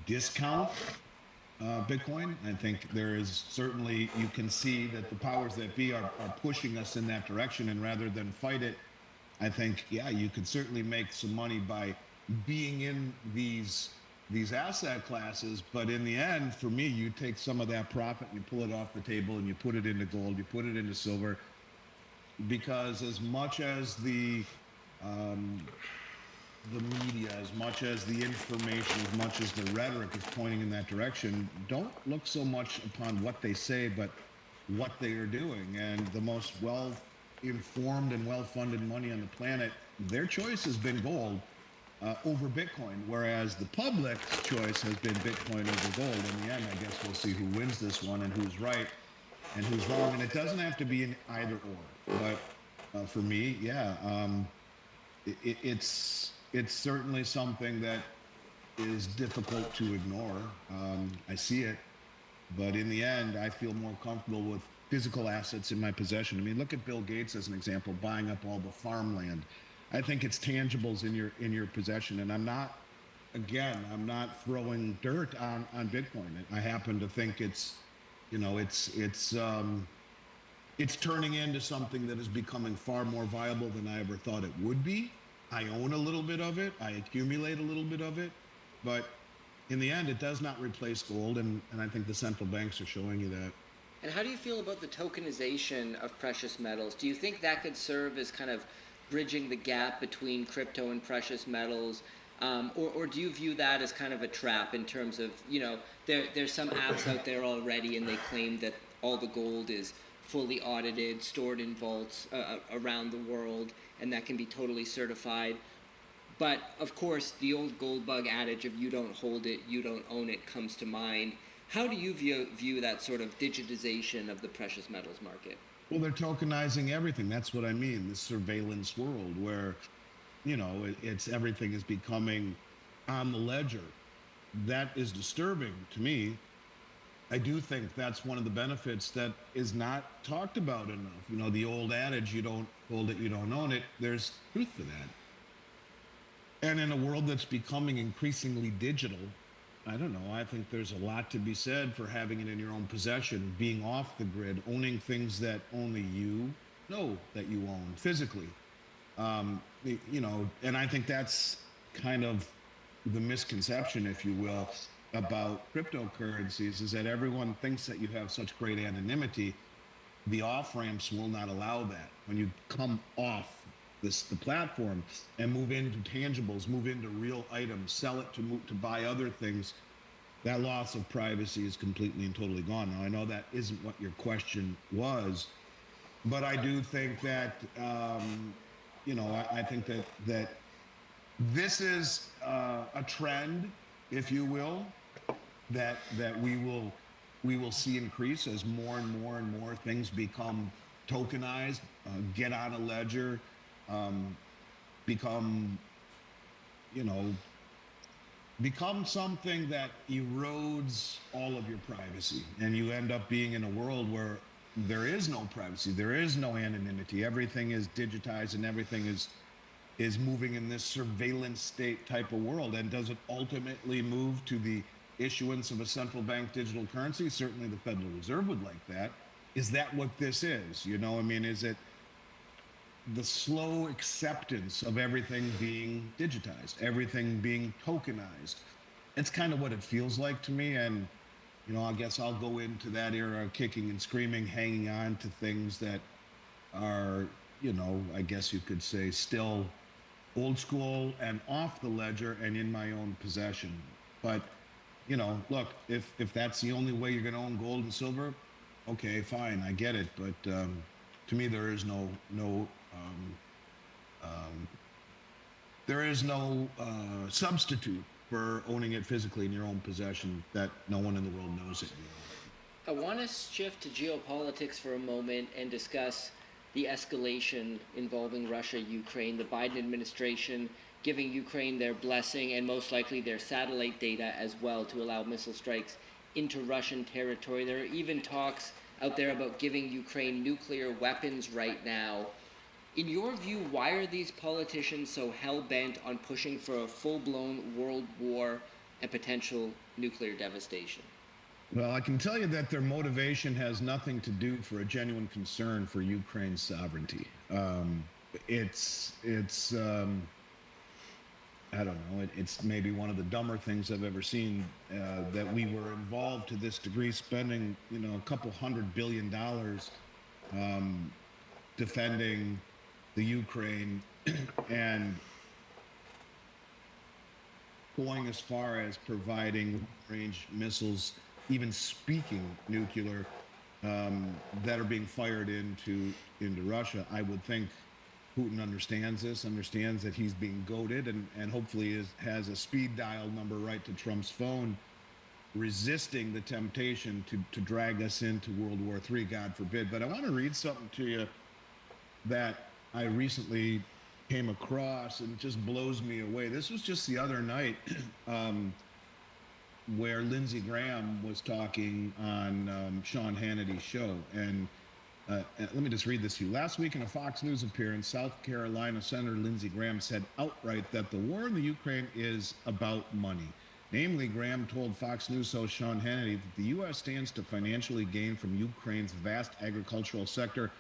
S13: discount Bitcoin. I think there is certainly, you can see that the powers that be are pushing us in that direction, and rather than fight it, I think, yeah, you could certainly make some money by being in these asset classes. But in the end, for me, you take some of that profit and you pull it off the table and you put it into gold, you put it into silver, because as much as the media, as much as the information, as much as the rhetoric is pointing in that direction, don't look so much upon what they say, but what they are doing. And the most well-informed and well-funded money on the planet, their choice has been gold over Bitcoin, whereas the public's choice has been Bitcoin over gold. In the end, I guess we'll see who wins this one and who's right and who's wrong. And it doesn't have to be an either or. But for me, yeah, it's certainly something that is difficult to ignore. I see it, but in the end, I feel more comfortable with physical assets in my possession. I mean, look at Bill Gates as an example, buying up all the farmland. I think it's tangibles in your possession, and I'm not throwing dirt on Bitcoin. I happen to think it's turning into something that is becoming far more viable than I ever thought it would be. I own a little bit of it. I accumulate a little bit of it. But in the end, it does not replace gold. And I think the central banks are showing you that.
S12: And how do you feel about the tokenization of precious metals? Do you think that could serve as kind of bridging the gap between crypto and precious metals? Or do you view that as kind of a trap in terms of, there's some apps out there already and they claim that all the gold is fully audited, stored in vaults around the world, and that can be totally certified. But of course, the old gold bug adage of you don't hold it, you don't own it comes to mind. How do you view that sort of digitization of the precious metals market?
S13: Well, they're tokenizing everything. That's what I mean. This surveillance world where, it's everything is becoming on the ledger. That is disturbing to me. I do think that's one of the benefits that is not talked about enough. The old adage, you don't hold it, you don't own it. There's truth to that. And in a world that's becoming increasingly digital, I don't know, I think there's a lot to be said for having it in your own possession, being off the grid, owning things that only you know that you own physically. And I think that's kind of the misconception, if you will, about cryptocurrencies, is that everyone thinks that you have such great anonymity. The off-ramps will not allow that. When you come off the platform and move into tangibles, move into real items, sell it to buy other things, that loss of privacy is completely and totally gone. Now, I know that isn't what your question was, but I do think that, I think that this is a trend, if you will, that we will see increase as more and more and more things become tokenized, get on a ledger, become something that erodes all of your privacy, and you end up being in a world where there is no privacy, there is no anonymity, everything is digitized and everything is moving in this surveillance state type of world. And does it ultimately move to the issuance of a central bank digital currency? Certainly the Federal Reserve would like that. Is that what this is? Is it the slow acceptance of everything being digitized, everything being tokenized? It's kind of what it feels like to me. And, I guess I'll go into that era kicking and screaming, hanging on to things that are, I guess you could say still old school and off the ledger and in my own possession. But, look, if that's the only way you're going to own gold and silver, okay, fine, I get it. But to me, there is no substitute for owning it physically in your own possession that no one in the world knows it.
S12: I want to shift to geopolitics for a moment and discuss the escalation involving Russia, Ukraine, the Biden administration giving Ukraine their blessing and most likely their satellite data as well to allow missile strikes into Russian territory. There are even talks out there about giving Ukraine nuclear weapons right now. In your view, why are these politicians so hell-bent on pushing for a full-blown world war and potential nuclear devastation?
S13: Well, I can tell you that their motivation has nothing to do for a genuine concern for Ukraine's sovereignty. It's I don't know, it's maybe one of the dumber things I've ever seen, that we were involved to this degree, spending, a couple $100 billion defending the Ukraine and going as far as providing range missiles, even speaking nuclear, that are being fired into Russia. I would think Putin understands that he's being goaded, and hopefully has a speed dial number right to Trump's phone, resisting the temptation to drag us into World War III, God forbid. But I want to read something to you that I recently came across, and it just blows me away. This was just the other night, where Lindsey Graham was talking on Sean Hannity's show, and Let me just read this to you. Last week in a Fox News appearance, South Carolina Senator Lindsey Graham said outright that the war in the Ukraine is about money. Namely, Graham told Fox News host Sean Hannity that the U.S. stands to financially gain from Ukraine's vast agricultural sector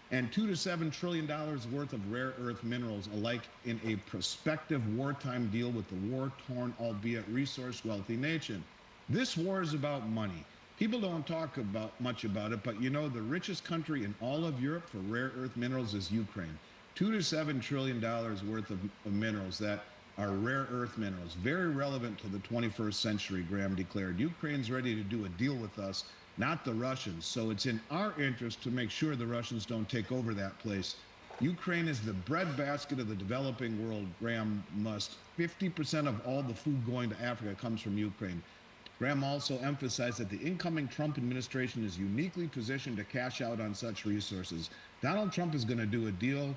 S13: and $2 to $7 trillion worth of rare earth minerals, alike in a prospective wartime deal with the war-torn, albeit resource-wealthy nation. This war is about money. People don't talk much about it, but you know the richest country in all of Europe for rare earth minerals is Ukraine. $2 to $7 trillion worth of minerals that are rare earth minerals, very relevant to the 21st century, Graham declared. Ukraine's ready to do a deal with us, not the Russians. So it's in our interest to make sure the Russians don't take over that place. Ukraine is the breadbasket of the developing world, Graham must. 50% of all the food going to Africa comes from Ukraine. Graham also emphasized that the incoming Trump administration is uniquely positioned to cash out on such resources. Donald Trump is going to do a deal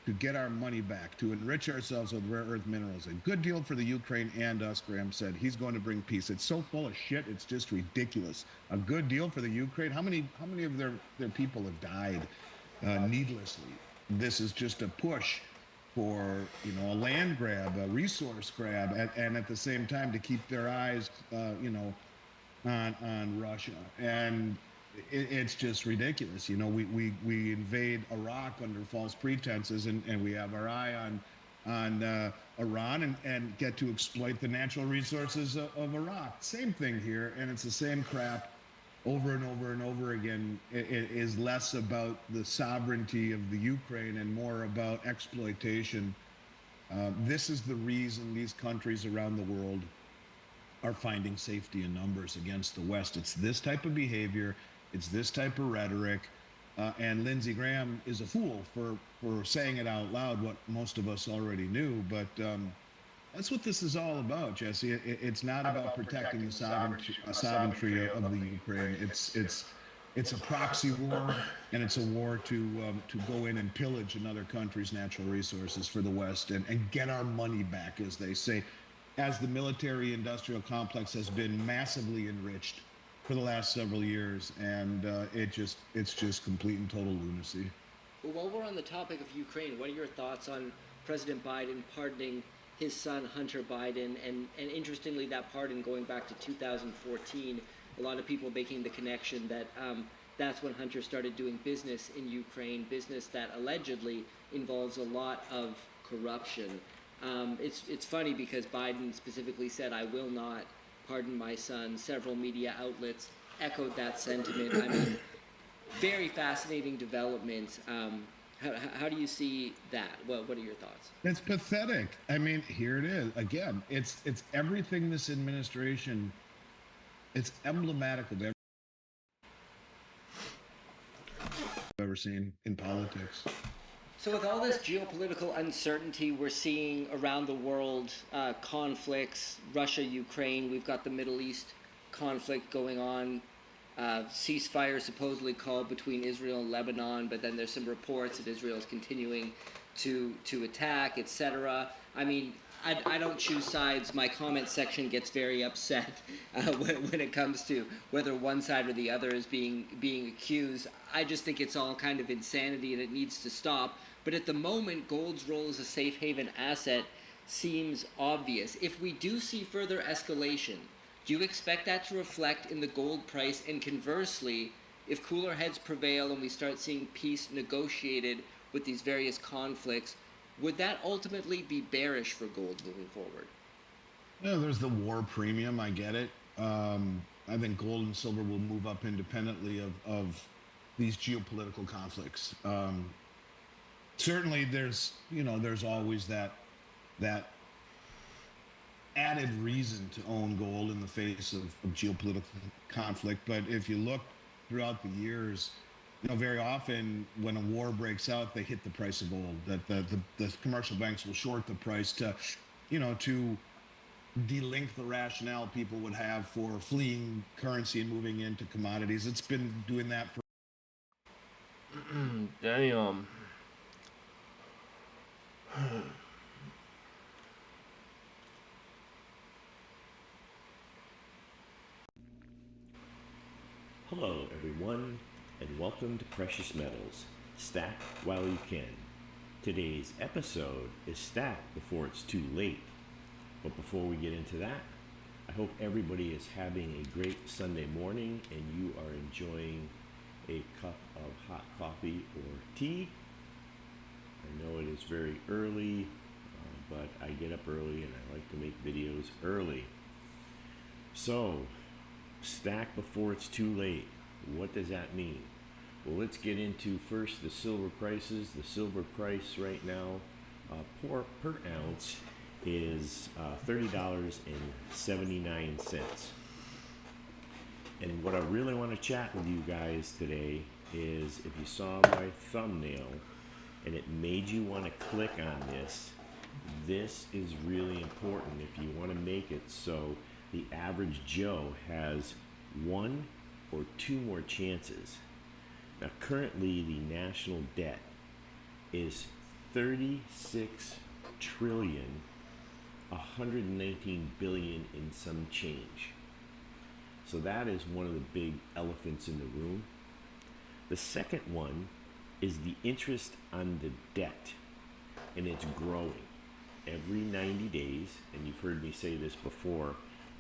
S13: to get our money back, to enrich ourselves with rare earth minerals. A good deal for the Ukraine and us, Graham said. He's going to bring peace. It's so full of shit, it's just ridiculous. A good deal for the Ukraine? How many of their people have died needlessly? This is just a push for, you know, a land grab, a resource grab, and at the same time to keep their eyes, you know, on Russia. And it's just ridiculous. You know, we invade Iraq under false pretenses, and we have our eye on Iran and get to exploit the natural resources of Iraq. Same thing here, and it's the same crap over and over and over again. It is less about the sovereignty of the Ukraine and more about exploitation. This is the reason these countries around the world are finding safety in numbers against the West. It's this type of behavior. It's this type of rhetoric, and Lindsey Graham is a fool for saying it out loud, what most of us already knew. But that's what this is all about, Jesse. It's not about protecting the sovereignty of the Ukraine. It's a proxy war, and it's a war to go in and pillage another country's natural resources for the West and get our money back, as they say, as the military-industrial complex has been massively enriched for the last several years, and it's just complete and total lunacy.
S12: Well, while we're on the topic of Ukraine, what are your thoughts on President Biden pardoning his son Hunter Biden, and interestingly, that pardon going back to 2014, a lot of people making the connection that that's when Hunter started doing business in Ukraine, business that allegedly involves a lot of corruption. It's funny because Biden specifically said, "I will not pardon my son." Several media outlets echoed that sentiment. I mean, very fascinating developments. How do you see that? What are your thoughts?
S13: It's pathetic. I mean, here it is again. It's everything this administration. It's emblematic of everything I've ever seen in politics.
S12: So with all this geopolitical uncertainty we're seeing around the world, conflicts, Russia, Ukraine, we've got the Middle East conflict going on, ceasefire supposedly called between Israel and Lebanon, but then there's some reports that Israel is continuing to attack, etc. I mean, I don't choose sides. My comment section gets very upset when it comes to whether one side or the other is being accused. I just think it's all kind of insanity and it needs to stop. But at the moment, gold's role as a safe haven asset seems obvious. If we do see further escalation, do you expect that to reflect in the gold price? And conversely, if cooler heads prevail and we start seeing peace negotiated with these various conflicts, would that ultimately be bearish for gold moving forward?
S13: Yeah, there's the war premium. I get it. I think gold and silver will move up independently of these geopolitical conflicts. Certainly, there's always that added reason to own gold in the face of geopolitical conflict. But if you look throughout the years, very often when a war breaks out, they hit the price of gold. That the commercial banks will short the price to delink the rationale people would have for fleeing currency and moving into commodities. It's been doing that for.
S1: Damn.
S11: Hello everyone, and welcome to Precious Metals. Stack while you can. Today's episode is Stack Before It's Too Late. But before we get into that, I hope everybody is having a great Sunday morning and you are enjoying a cup of hot coffee or tea. I know it is very early, but I get up early and I like to make videos early. So, stack before it's too late. What does that mean? Well, let's get into first the silver prices. The silver price right now per ounce is $30.79. And what I really want to chat with you guys today is, if you saw my thumbnail and it made you want to click on this, this is really important if you want to make it so the average Joe has one or two more chances. Now, currently the national debt is 36 trillion, 119 billion in some change. So that is one of the big elephants in the room. The second one is the interest on the debt, and it's growing every 90 days. And you've heard me say this before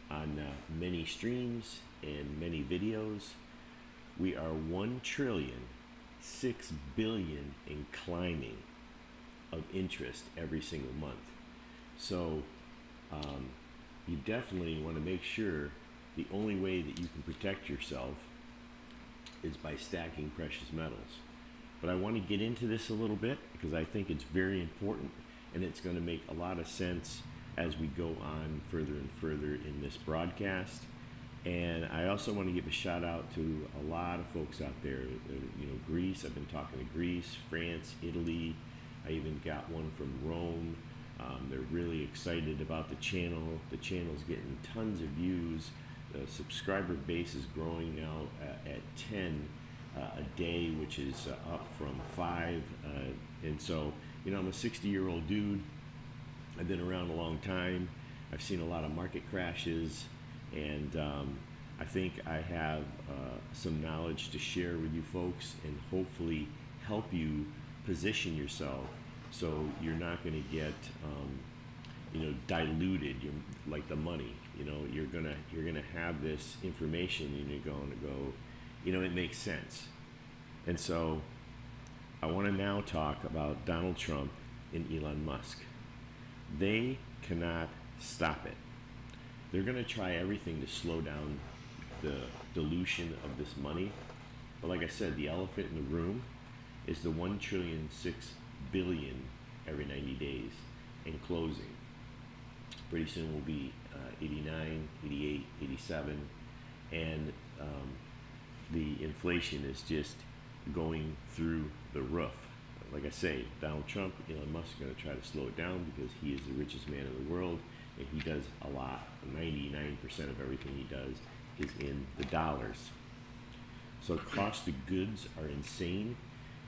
S11: on many streams and many videos. We are 1,000,000,006 billion in climbing of interest every single month. So you definitely want to make sure the only way that you can protect yourself is by stacking precious metals. But I want to get into this a little bit because I think it's very important, and it's going to make a lot of sense as we go on further and further in this broadcast. And I also want to give a shout out to a lot of folks out there. Greece, I've been talking to Greece, France, Italy. I even got one from Rome. They're really excited about the channel. The channel's getting tons of views. The subscriber base is growing now at 10 a day, which is up from 5. And so, I'm a 60-year-old dude. I've been around a long time. I've seen a lot of market crashes, and I think I have some knowledge to share with you folks and hopefully help you position yourself so you're not going to get diluted like the money. You're gonna have this information and you're going to go, it makes sense. And so I want to now talk about Donald Trump and Elon Musk. They cannot stop it. They're going to try everything to slow down the dilution of this money. But like I said, the elephant in the room is the 1,000,000,006 billion every 90 days and closing. Pretty soon we'll be 89, 88, 87, and the inflation is just going through the roof. Like I say, Donald Trump, Elon Musk are going to try to slow it down because he is the richest man in the world, and he does a lot. 99% of everything he does is in the dollars. So cost of goods are insane.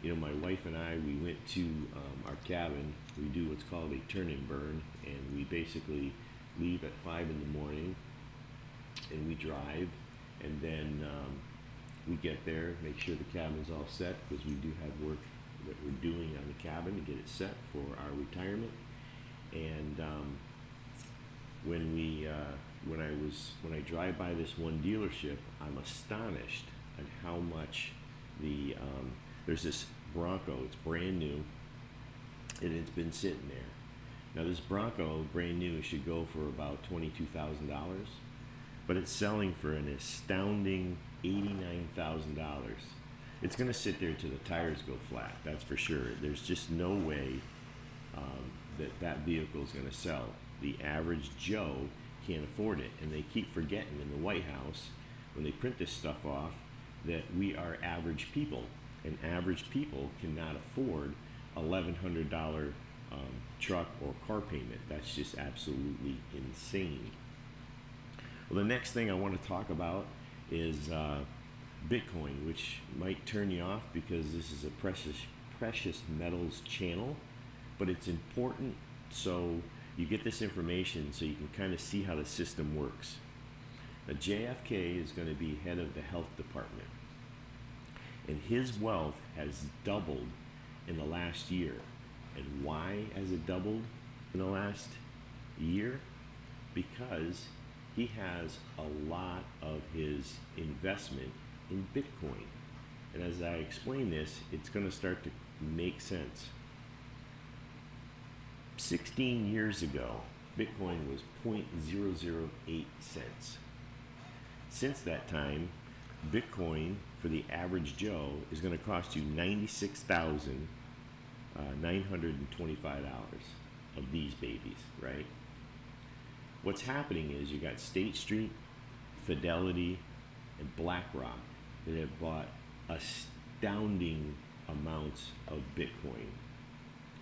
S11: My wife and I, we went to our cabin. We do what's called a turn and burn, and we basically leave at 5 in the morning, and we drive, and then we get there, make sure the cabin's all set, because we do have work that we're doing on the cabin to get it set for our retirement. And when I drive by this one dealership, I'm astonished at how much there's this Bronco. It's brand new, and it's been sitting there. Now this Bronco, brand new, should go for about $22,000, but it's selling for an astounding $89,000. It's going to sit there till the tires go flat, that's for sure. There's just no way that vehicle is going to sell. The average Joe can't afford it, and they keep forgetting in the White House, when they print this stuff off, that we are average people, and average people cannot afford $1,100 truck or car payment. That's just absolutely insane. Well, the next thing I want to talk about is Bitcoin, which might turn you off because this is a precious metals channel, but it's important so you get this information so you can kind of see how the system works. Now, JFK is going to be head of the health department, and his wealth has doubled in the last year. And why has it doubled in the last year? Because he has a lot of his investment in Bitcoin. And as I explain this, it's going to start to make sense. 16 years ago, Bitcoin was 0.008 cents. Since that time, Bitcoin for the average Joe is going to cost you $96,925 of these babies, right? What's happening is you got State Street, Fidelity, and BlackRock that have bought astounding amounts of Bitcoin.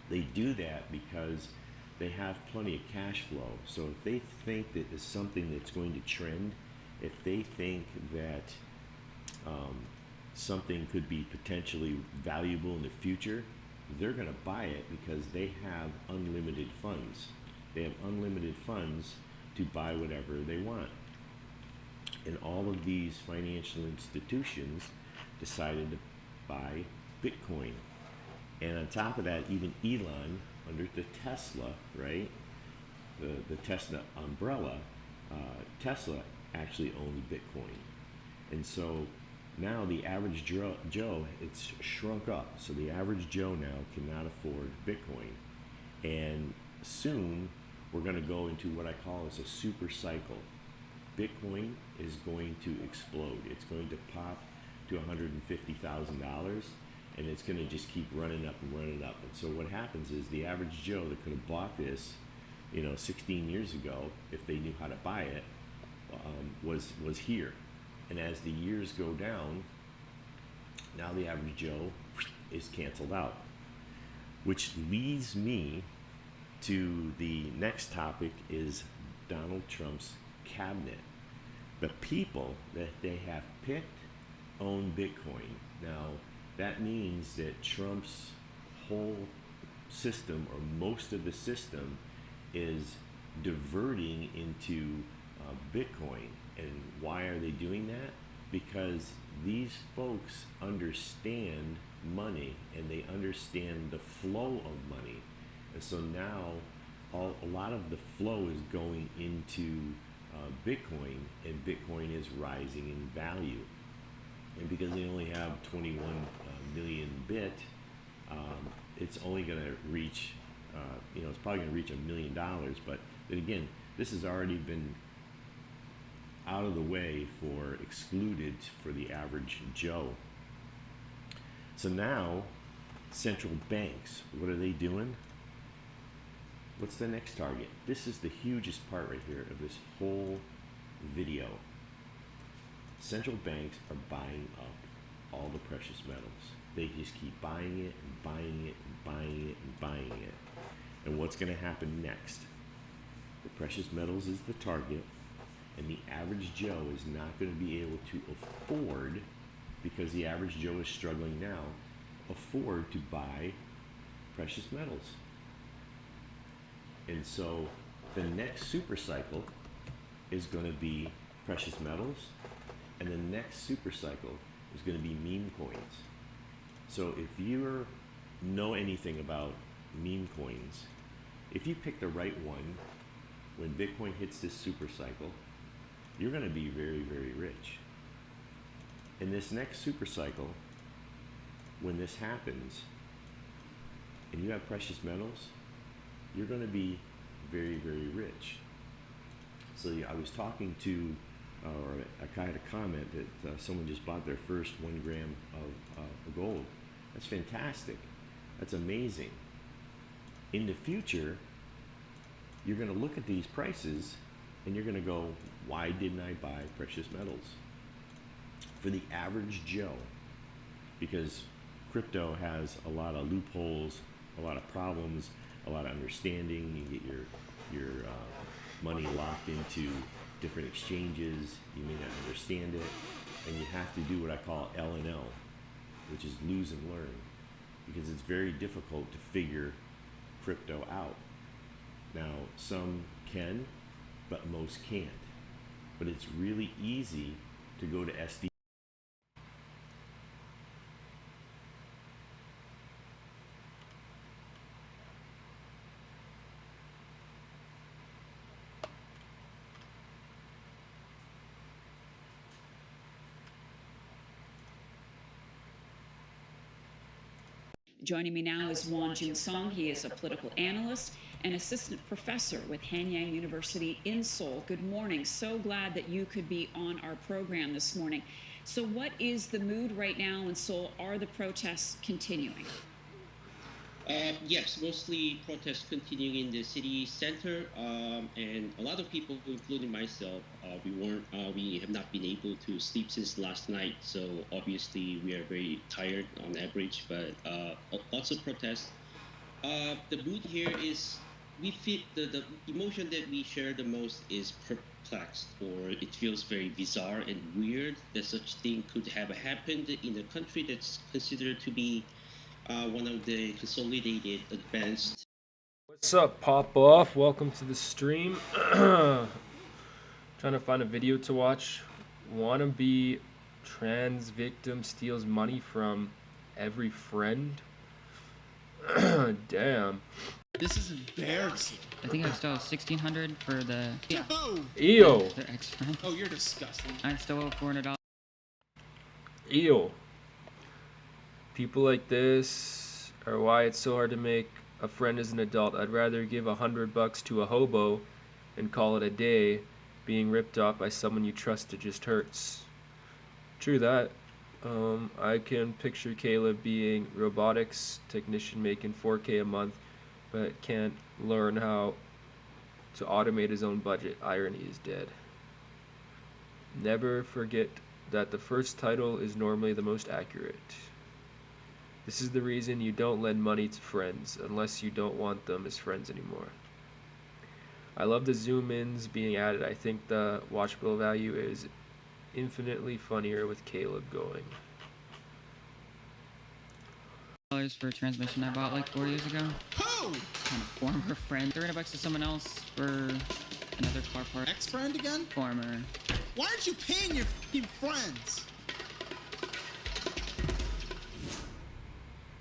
S11: They do that because they have plenty of cash flow. So if they think that it's something that's going to trend, if they think that something could be potentially valuable in the future, they're going to buy it because they have unlimited funds. They have unlimited funds to buy whatever they want. And all of these financial institutions decided to buy Bitcoin. And on top of that, even Elon, under the Tesla, right? The Tesla umbrella, Tesla actually owns Bitcoin. And so now the average Joe, it's shrunk up. So the average Joe now cannot afford Bitcoin. And soon we're going to go into what I call as a super cycle. Bitcoin is going to explode. It's going to pop to $150,000, and it's going to just keep running up and running up. And so what happens is the average Joe that could have bought this, 16 years ago, if they knew how to buy it, was here. And as the years go down, now the average Joe is canceled out, which leads me to the next topic is Donald Trump's cabinet. The people that they have picked own Bitcoin. Now, that means that Trump's whole system, or most of the system, is diverting into Bitcoin. And why are they doing that? Because these folks understand money, and they understand the flow of money. And so now a lot of the flow is going into Bitcoin, and Bitcoin is rising in value. And because they only have 21 million bit, it's only going to reach, it's probably going to reach $1 million. But then again, this has already been out of the way for excluded for the average Joe. So now, central banks, what are they doing? What's the next target? This is the hugest part right here of this whole video. Central banks are buying up all the precious metals. They just keep buying it and buying it and buying it and buying it. And what's going to happen next? The precious metals is the target, and the average Joe is not going to be able to afford, because the average Joe is struggling now, afford to buy precious metals. And so the next super cycle is going to be precious metals, and the next super cycle is going to be meme coins. So if you know anything about meme coins, if you pick the right one, when Bitcoin hits this super cycle, you're going to be very, very rich. In this next super cycle, when this happens, and you have precious metals, you're going to be very, very rich. So I was talking to, or I had a comment that someone just bought their first 1 gram of gold. That's fantastic. That's amazing. In the future, you're going to look at these prices and you're going to go, why didn't I buy precious metals? For the average Joe, because crypto has a lot of loopholes, a lot of problems, a lot of understanding. You get your money locked into different exchanges. You may not understand it, and you have to do what I call L&L, which is lose and learn, because it's very difficult to figure crypto out. Now, some can, but most can't. But it's really easy to go to SD.
S14: Joining me now is Won Jun Song. He is a political analyst and assistant professor with Hanyang University in Seoul. Good morning. So glad that you could be on our program this morning. So what is the mood right now in Seoul? Are the protests continuing?
S15: Yes, mostly protests continuing in the city center, and a lot of people, including myself, we have not been able to sleep since last night. So obviously we are very tired on average, but lots of protests. The mood here is we feel the emotion that we share the most is perplexed, or it feels very bizarre and weird that such thing could have happened in a country that's considered to be one of the consolidated advanced.
S1: What's up, Pop Off? Welcome to the stream. Trying to find a video to watch. Wannabe trans victim steals money from every friend. Damn.
S16: This is embarrassing.
S17: I think I still owe $1,600 for the.
S16: Yeah.
S1: Ew.
S17: Their ex-friend.
S16: Oh, you're disgusting.
S17: I still owe $400.
S1: Ew. People like this are why it's so hard to make a friend as an adult. I'd rather give $100 to a hobo and call it a day. Being ripped off by someone you trusted just hurts. True that. I can picture Caleb being robotics technician making $4K a month, but can't learn how to automate his own budget. Irony is dead. Never forget that the first title is normally the most accurate. This is the reason you don't lend money to friends, unless you don't want them as friends anymore. I love the zoom-ins being added. I think the watchable value is infinitely funnier with Caleb going.
S17: $100 for a transmission I bought like 4 years ago.
S16: Who?
S17: Kind of former friend. $300 to someone else for another car part.
S16: Ex-friend again?
S17: Former.
S16: Why aren't you paying your f***ing friends?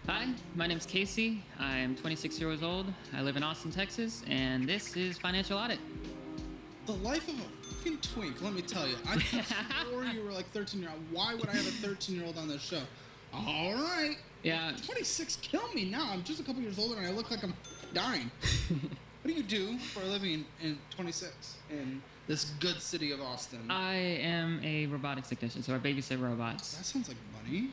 S17: Hi, my name's Casey. I'm 26 years old. I live in Austin, Texas, and this is Financial Audit.
S16: The life of a fucking twink, let me tell you. I swore you were like 13-year-old. Why would I have a 13-year-old on this show? All right.
S17: Yeah.
S16: 26, kill me now. I'm just a couple years older and I look like I'm dying. What do you do for a living in 26 in this good city of Austin?
S17: I am a robotics technician, so I babysit robots.
S16: That sounds like money.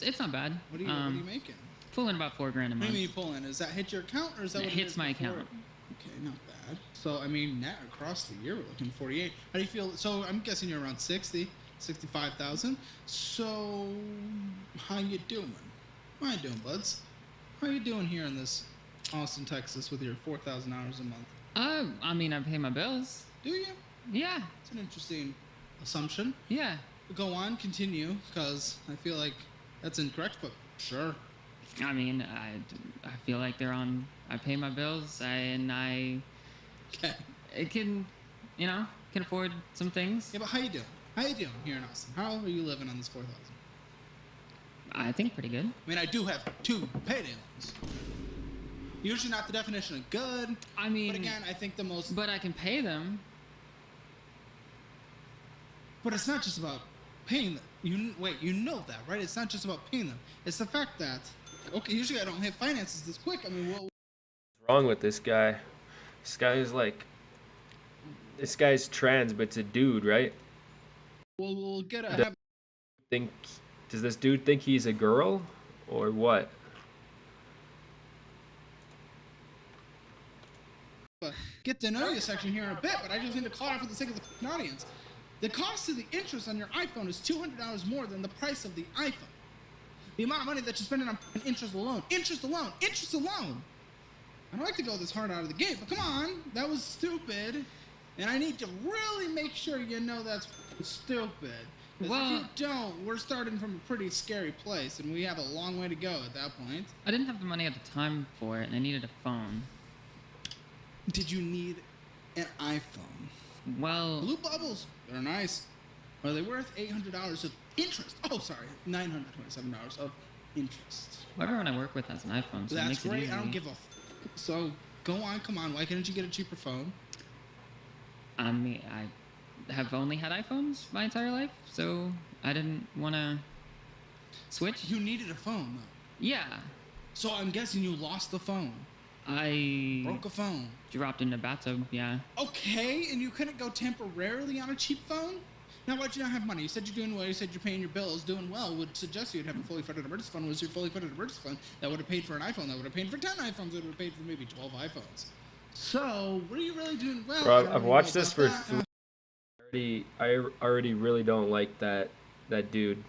S17: It's not bad.
S16: What are you making?
S17: Pulling about $4 grand a month.
S16: What do you mean you pull in? Does that hit your account or is that
S17: it
S16: what
S17: hits my account?
S16: Okay, not bad. So I mean, net across the year we're looking 48. How do you feel? So I'm guessing you're around 65,000. So how you doing? How you doing, buds? How you doing here in this Austin, Texas, with your $4,000 a month?
S17: I mean, I pay my bills.
S16: Do you?
S17: Yeah.
S16: It's an interesting assumption.
S17: Yeah.
S16: Go on, continue, because I feel like that's incorrect, but sure.
S17: I mean, I feel like they're on. I pay my bills, and I can afford some things.
S16: Yeah, but how you doing? How you doing here in Austin? How are you living on this 4,000?
S17: I think pretty good.
S16: I mean, I do have 2 payday loans. Usually not the definition of good.
S17: I mean,
S16: but again, I think the most.
S17: But I can pay them.
S16: But it's not just about paying them. You know that, right? It's not just about paying them. It's the fact that, okay, usually I don't have finances this quick. I mean, what's
S1: wrong with this guy? This guy is like, this guy's trans, but it's a dude, right?
S16: We'll get a.
S1: Does this dude think he's a girl, or what?
S16: Get to know you section here in a bit, but I just need to call out for the sake of the audience. The cost of the interest on your iPhone is $200 more than the price of the iPhone. The amount of money that you're spending on interest alone. Interest alone. Interest alone. I don't like to go this hard out of the gate, but come on. That was stupid. And I need to really make sure you know that's stupid. Because if you don't, we're starting from a pretty scary place, and we have a long way to go at that point.
S17: I didn't have the money at the time for it, and I needed a phone.
S16: Did you need an iPhone?
S17: Well...
S16: Blue bubbles. They're nice. Are they worth $800 of interest? Oh, sorry. $927 of interest.
S17: Everyone I work with has an iPhone, so
S16: that's
S17: it makes
S16: great.
S17: it easy.
S16: I don't give a So, go on. Come on. Why couldn't you get a cheaper phone?
S17: I mean, I have only had iPhones my entire life, so I didn't want to switch.
S16: You needed a phone, though.
S17: Yeah.
S16: So I'm guessing you lost the phone.
S17: I
S16: broke a phone.
S17: Dropped in the bathtub, yeah.
S16: Okay, and you couldn't go temporarily on a cheap phone? Now, why'd you not have money? You said you're doing well, you said you're paying your bills, doing well, would suggest you'd have a fully funded emergency fund. Was your fully funded emergency fund that would have paid for an iPhone, that would have paid for 10 iPhones, that would have paid for maybe 12 iPhones. So, were you really doing well?
S1: Bro, I've watched this for 3. I already really don't like that dude.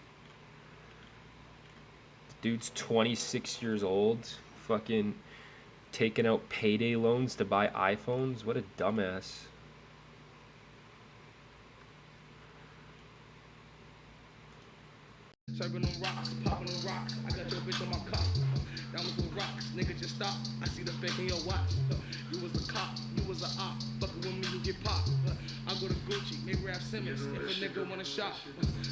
S1: The dude's 26 years old, fucking taking out payday loans to buy iPhones. What a dumbass.
S18: Serving them rocks, popping them rocks. I got your bitch on my cock. Diamonds with rocks, nigga just stop. I see the fake in your watch. You was a cop, you was a op. Fucking with me, you get popped. I go to Gucci, maybe rap Simmons. If a nigga wanna shop,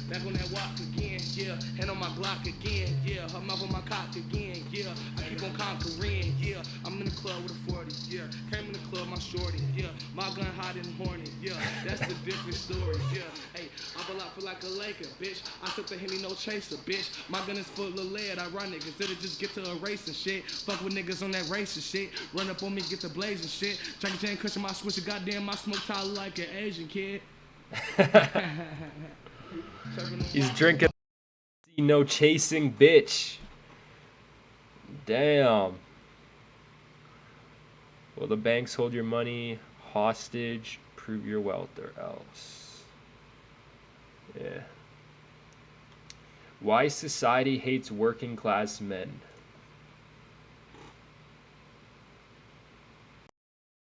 S18: back on that walk again, yeah. Hand on my Glock again, yeah. Her mouth on my cock again, yeah. I keep on conquering, yeah. I'm in the club with a 40, yeah. Came in the club, my shorty, yeah. My gun hot and horny, yeah. That's a different story, yeah. Hey, I'm a lot for like a Laker, bitch. I took the Henny, no chaser, bitch. My gun is full of lead, ironic. Instead of just get to a race and shit. Fuck with niggas on that racist shit. Run up on me, get the blazing shit. Jackie Chan cushion my switch, goddamn my smoke towel like an Asian kid.
S1: He's drinking no chasing bitch. Damn. Will the banks hold your money hostage? Prove your wealth or else. Yeah. Why society hates working class men.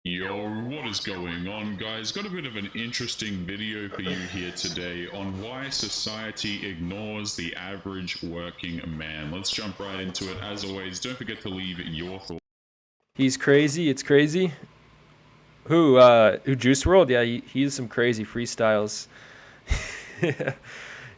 S19: Yo, what is going on, guys? Got a bit of an interesting video for you here today on why society ignores the average working man. Let's jump right into it. As always, don't forget to leave your thoughts.
S1: He's crazy. It's crazy. Who Juice WRLD? Yeah, he has some crazy freestyles. Yeah,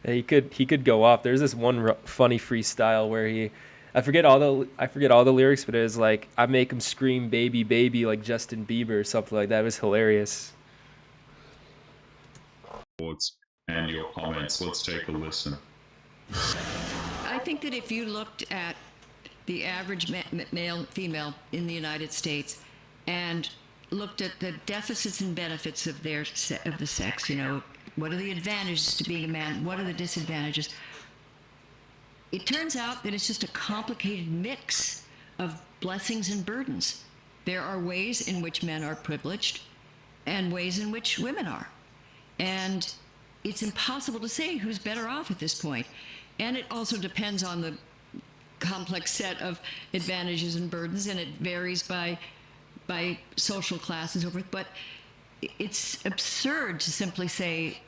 S1: he could go off. There's this one funny freestyle where I forget all the lyrics, but it was like, I make him scream baby baby like Justin Bieber or something like that. It was hilarious.
S19: And your comments. Let's take a listen.
S20: I think that if you looked at the average male, female in the United States and looked at the deficits and benefits of the sex, you know, what are the advantages to being a man? What are the disadvantages? It turns out that it's just a complicated mix of blessings and burdens. There are ways in which men are privileged and ways in which women are. And it's impossible to say who's better off at this point. And it also depends on the complex set of advantages and burdens, and it varies by social class and so forth. But it's absurd to simply say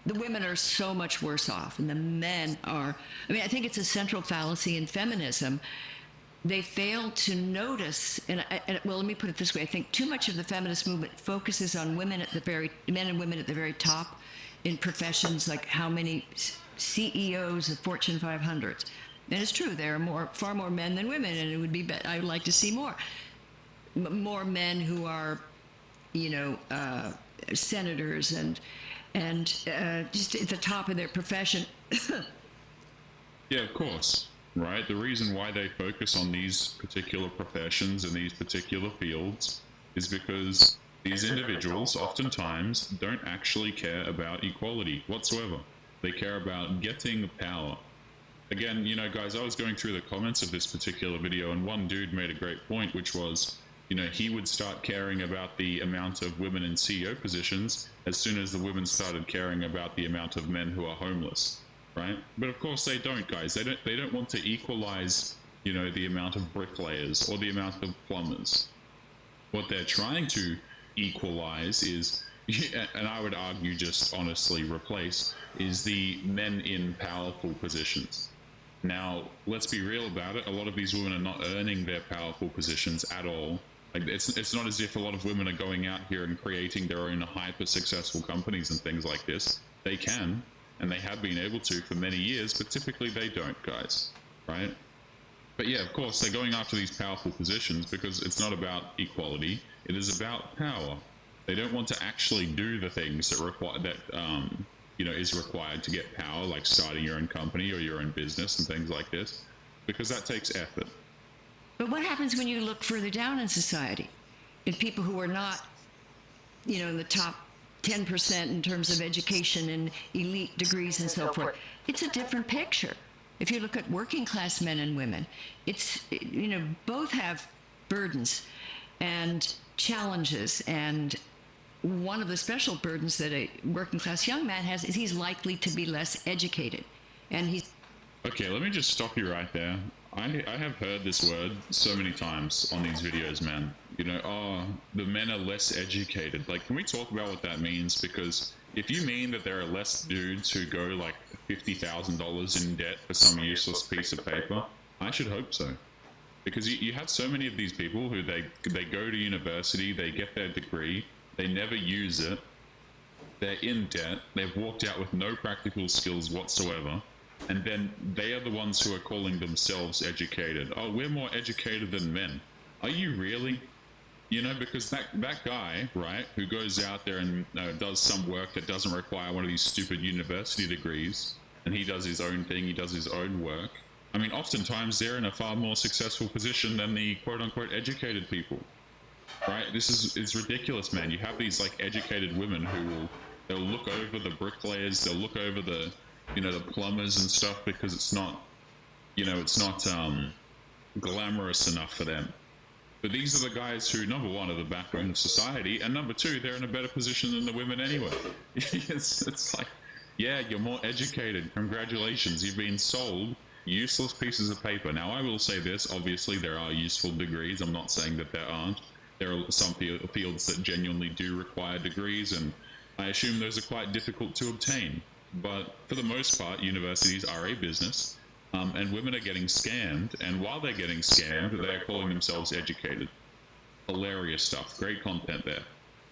S20: the women are so much worse off and the men are. I mean, I think it's a central fallacy in feminism. They fail to notice, well, let me put it this way. I think too much of the feminist movement focuses on men and women at the very top in professions, like how many CEOs of Fortune 500s. And it's true, there are far more men than women, and it would be, I would like to see more men who are, you know, senators and just at the top of their profession.
S19: Yeah, of course, right? The reason why they focus on these particular professions and these particular fields is because these individuals oftentimes don't actually care about equality whatsoever. They care about getting power. Again, you know, guys, I was going through the comments of this particular video, and one dude made a great point, which was, you know, he would start caring about the amount of women in CEO positions as soon as the women started caring about the amount of men who are homeless, right? But of course they don't, guys. They don't want to equalize, you know, the amount of bricklayers or the amount of plumbers. What they're trying to equalize is, and I would argue just honestly replace, is the men in powerful positions. Now, let's be real about it. A lot of these women are not earning their powerful positions at all. Like, it's not as if a lot of women are going out here and creating their own hyper-successful companies and things like this. They can, and they have been able to for many years, but typically they don't, guys, right? But yeah, of course, they're going after these powerful positions because it's not about equality. It is about power. They don't want to actually do the things that you know, is required to get power, like starting your own company or your own business and things like this, because that takes effort.
S20: But what happens when you look further down in society, in people who are not, in the top 10% in terms of education and elite degrees and so forth? It's a different picture. If you look at working class men and women, it's, both have burdens and challenges, and one of the special burdens that a working class young man has is he's likely to be less educated. And he's...
S19: Okay, let me just stop you right there. I have heard this word so many times on these videos, man. The men are less educated. Like, can we talk about what that means? Because if you mean that there are less dudes who go like $50,000 in debt for some useless piece of paper, I should hope so. Because you have so many of these people who they go to university, they get their degree, they never use it, they're in debt, they've walked out with no practical skills whatsoever, and then they are the ones who are calling themselves educated. Oh, we're more educated than men. Are you really? Because that guy, right, who goes out there and does some work that doesn't require one of these stupid university degrees, and he does his own thing, he does his own work. I mean, oftentimes they're in a far more successful position than the quote-unquote educated people, right? It's ridiculous, man. You have these like educated women who they'll look over the bricklayers, they'll look over the the plumbers and stuff because it's not glamorous enough for them. But these are the guys who, number one, are the backbone of society, and number two, they're in a better position than the women anyway. It's like, yeah, you're more educated. Congratulations, you've been sold useless pieces of paper. Now, I will say this, obviously there are useful degrees. I'm not saying that there aren't. There are some fields that genuinely do require degrees, and I assume those are quite difficult to obtain. But for the most part, universities are a business, and women are getting scammed, and while they're getting scammed, they're calling themselves educated. Hilarious stuff. Great content there.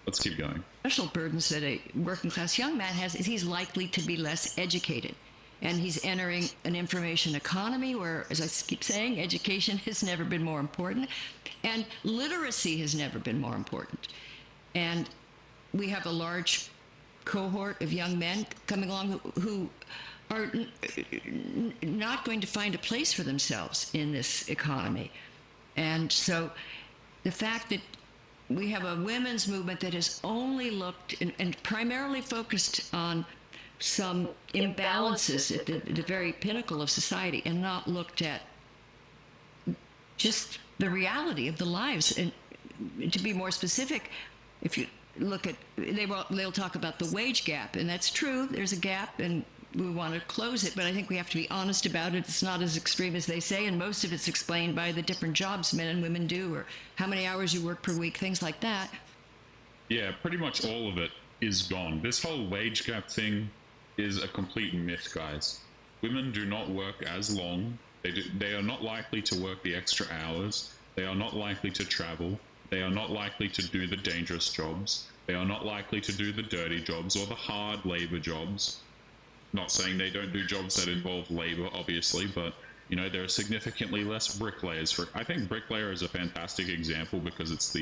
S19: Let's keep going.
S20: Special burdens that a working class young man has is he's likely to be less educated. And he's entering an information economy where, as I keep saying, education has never been more important, and literacy has never been more important. And we have a large cohort of young men coming along who are not going to find a place for themselves in this economy. And so the fact that we have a women's movement that has only looked and primarily focused on some imbalances at the very pinnacle of society and not looked at just the reality of the lives. And to be more specific, if you look at, they'll talk about the wage gap, and that's true, there's a gap and we want to close it, but I think we have to be honest about it. It's not as extreme as they say, and most of it's explained by the different jobs men and women do, or how many hours you work per week, things like that.
S19: Yeah, pretty much all of it is gone. This whole wage gap thing is a complete myth, guys. Women do not work as long. They are not likely to work the extra hours. They are not likely to travel. They are not likely to do the dangerous jobs. They are not likely to do the dirty jobs or the hard labor jobs. Not saying they don't do jobs that involve labor, obviously, but there are significantly less bricklayers. I think bricklayer is a fantastic example because it's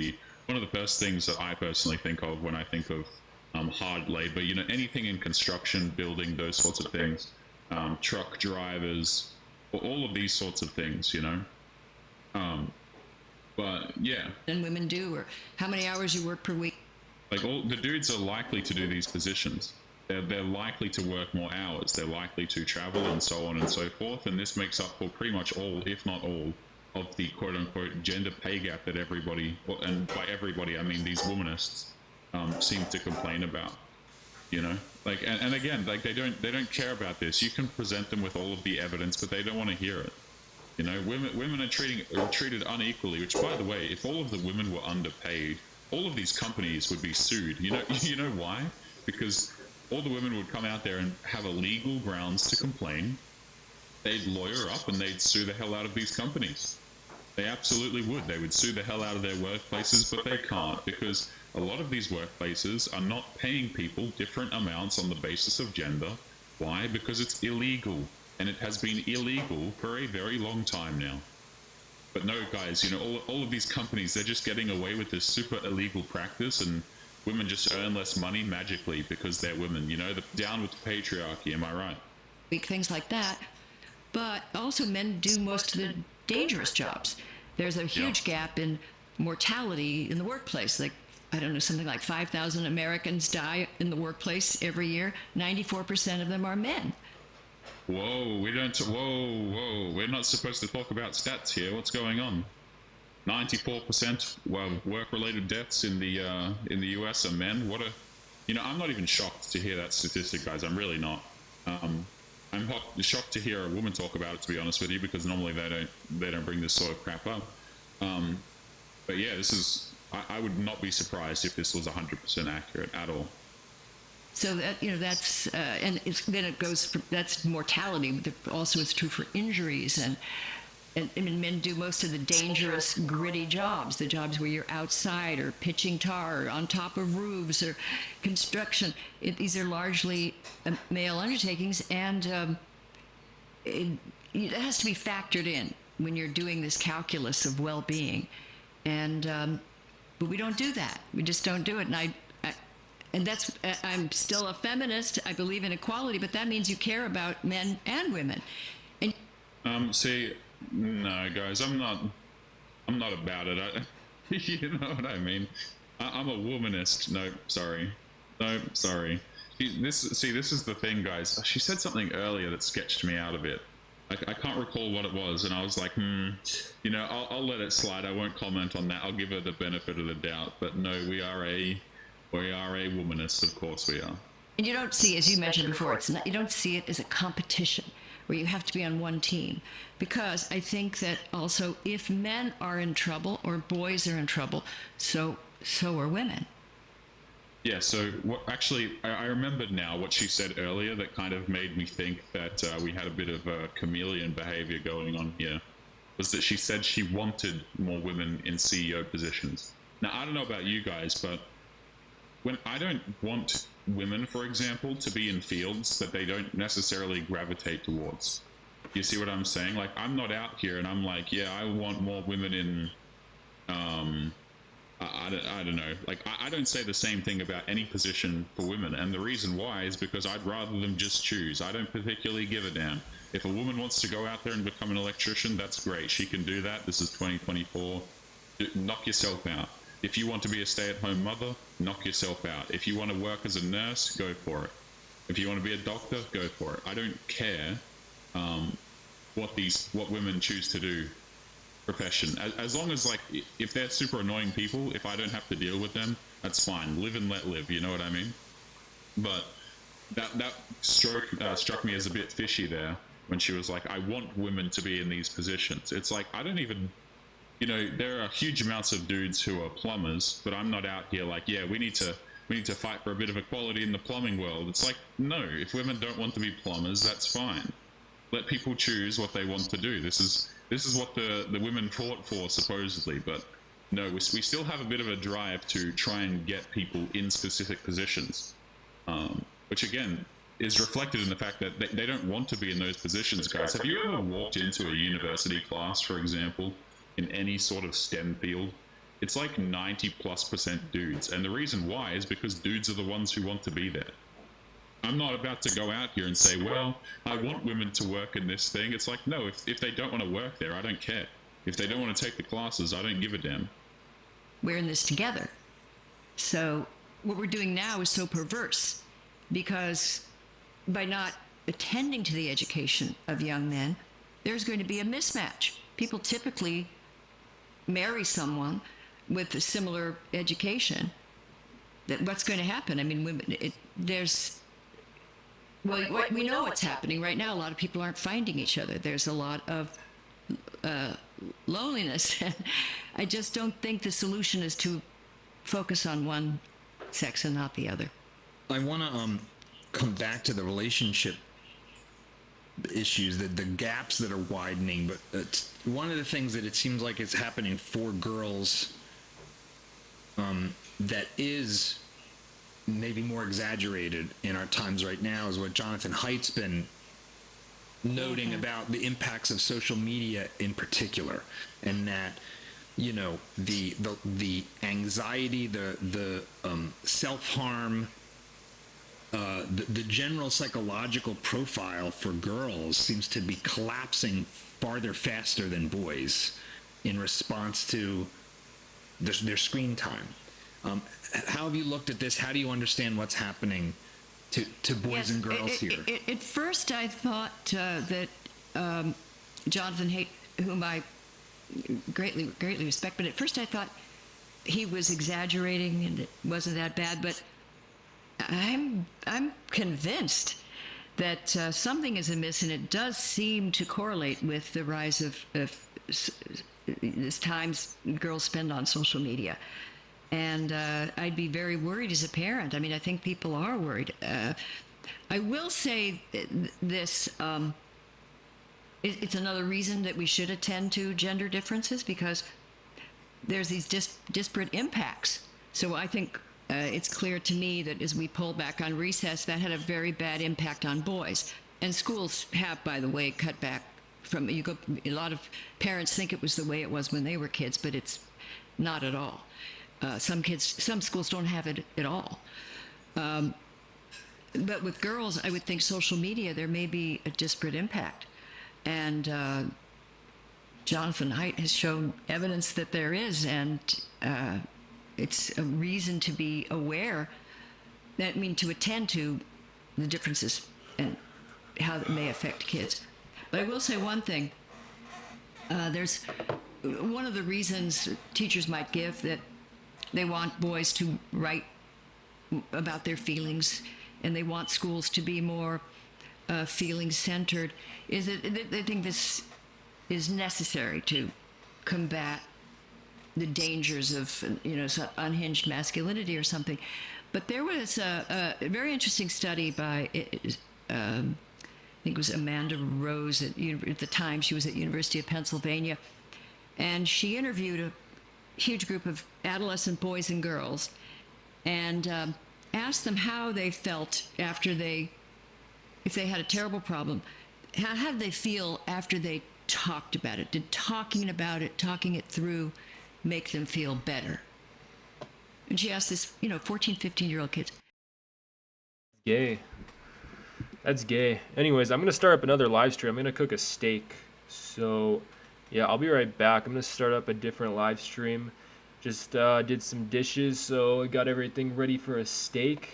S19: one of the first things that I personally think of when I think of hard labor. Anything in construction, building, those sorts of things, truck drivers, all of these sorts of things, but yeah.
S20: And women do, or how many hours you work per week.
S19: Like, all the dudes are likely to do these positions. They're likely to work more hours. They're likely to travel and so on and so forth. And this makes up for pretty much all, if not all, of the quote-unquote gender pay gap that everybody, and by everybody I mean these womanists, seem to complain about. Like, and again, like they don't care about this. You can present them with all of the evidence, but they don't want to hear it. Women are treated unequally. Which, by the way, if all of the women were underpaid, all of these companies would be sued. You know why? Because all the women would come out there and have a legal grounds to complain. They'd lawyer up and they'd sue the hell out of these companies. They absolutely would. They would sue the hell out of their workplaces, but they can't because a lot of these workplaces are not paying people different amounts on the basis of gender. Why? Because it's illegal, and it has been illegal for a very long time now. But no, guys, all of these companies, they're just getting away with this super illegal practice, and women just earn less money magically because they're women. Down with the patriarchy, am I right?
S20: Things like that. But also men do most of the dangerous jobs. there's a huge gap in mortality in the workplace. Like, I don't know, something like 5,000 Americans die in the workplace every year. 94% of them are men.
S19: Whoa, whoa, we're not supposed to talk about stats here. What's going on? 94% of work-related deaths in the US are men. What a, I'm not even shocked to hear that statistic, guys. I'm really not. I'm shocked to hear a woman talk about it, to be honest with you, because normally they don't bring this sort of crap up. But yeah, this is, I would not be surprised if this was 100% accurate at all.
S20: So that, that's, and then it goes for, that's mortality, but also it's true for injuries. And I mean, men do most of the dangerous, gritty jobs, the jobs where you're outside or pitching tar or on top of roofs or construction. These are largely male undertakings, and it has to be factored in when you're doing this calculus of well-being. And but we don't do that. We just don't do it. And that's, I'm still a feminist. I believe in equality, but that means you care about men and women. And
S19: see, no, guys, I'm not about it. You know what I mean? I'm a womanist. No, sorry. This is the thing, guys. She said something earlier that sketched me out a bit. I can't recall what it was, and I was like, I'll let it slide. I won't comment on that. I'll give her the benefit of the doubt. But no, we are a womanist, of course we are.
S20: And you don't see, as you mentioned before, you don't see it as a competition where you have to be on one team. Because I think that also if men are in trouble or boys are in trouble, so are women.
S19: Yeah, so actually, I remembered now what she said earlier that kind of made me think that we had a bit of chameleon behavior going on here, was that she said she wanted more women in CEO positions. Now, I don't know about you guys, but when I don't want women, for example, to be in fields that they don't necessarily gravitate towards. You see what I'm saying? Like, I'm not out here and I'm like, yeah, I want more women in, I don't know. Like, I don't say the same thing about any position for women. And the reason why is because I'd rather them just choose. I don't particularly give a damn. If a woman wants to go out there and become an electrician, that's great. She can do that. This is 2024. Knock yourself out. If you want to be a stay-at-home mother, knock yourself out. If you want to work as a nurse, go for it. If you want to be a doctor, go for it. I don't care what women choose to do profession. As long as, like, if they're super annoying people, if I don't have to deal with them, that's fine. Live and let live, you know what I mean? But that struck me as a bit fishy there when she was like, I want women to be in these positions. It's like, I don't even... there are huge amounts of dudes who are plumbers, but I'm not out here like, yeah, we need to fight for a bit of equality in the plumbing world. It's like, no, if women don't want to be plumbers, that's fine. Let people choose what they want to do. This is what the women fought for, supposedly, but no, we still have a bit of a drive to try and get people in specific positions, which again is reflected in the fact that they don't want to be in those positions, guys. Have you ever walked into a university class, for example, in any sort of STEM field? It's like 90+% dudes, and the reason why is because dudes are the ones who want to be there. I'm not about to go out here and say, well, I want women to work in this thing. It's like, no, if they don't want to work there, I don't care. If they don't want to take the classes, I don't give a damn.
S20: We're in this together. So what we're doing now is so perverse, because by not attending to the education of young men, there's going to be a mismatch. People typically marry someone with a similar education. What's going to happen? I mean, we know what's happening right now. A lot of people aren't finding each other. There's a lot of loneliness. I just don't think the solution is to focus on one sex and not the other.
S21: I want to come back to the relationship issues, the gaps that are widening, but it's one of the things that it seems like it's happening for girls that is maybe more exaggerated in our times right now is what Jonathan Haidt's been noting about the impacts of social media in particular, and that the anxiety, the self-harm, the general psychological profile for girls seems to be collapsing farther faster than boys. in response to their screen time. How have you looked at this? How do you understand what's happening to boys and girls here?
S20: At first, I thought that Jonathan Haidt, whom I greatly respect, but at first I thought he was exaggerating and it wasn't that bad. But I'm convinced that something is amiss, and it does seem to correlate with the rise of this times girls spend on social media. And I'd be very worried as a parent. I mean, I think people are worried. I will say this, it's another reason that we should attend to gender differences, because there's these disparate impacts. So I think it's clear to me that as we pull back on recess, that had a very bad impact on boys. And schools have, by the way, cut back from, a lot of parents think it was the way it was when they were kids, but it's not at all. Some schools don't have it at all. But with girls, I would think social media, there may be a disparate impact. And Jonathan Haidt has shown evidence that there is, and it's a reason to be aware, to attend to the differences and how it may affect kids. But I will say one thing. There's one of the reasons teachers might give that they want boys to write about their feelings, and they want schools to be more feeling-centered, is that they think this is necessary to combat the dangers of, some unhinged masculinity or something. But there was a very interesting study by, I think it was Amanda Rose at the time. She was at University of Pennsylvania, and she interviewed a huge group of adolescent boys and girls and asked them how they felt after if they had a terrible problem, how did they feel after they talked about it? Did talking about it, talking it through, make them feel better? And she asked this, 14, 15-year-old kids.
S1: Gay. That's gay. Anyways, I'm going to start up another live stream. I'm going to cook a steak. So, yeah, I'll be right back. I'm going to start up a different live stream. Just did some dishes, so I got everything ready for a steak.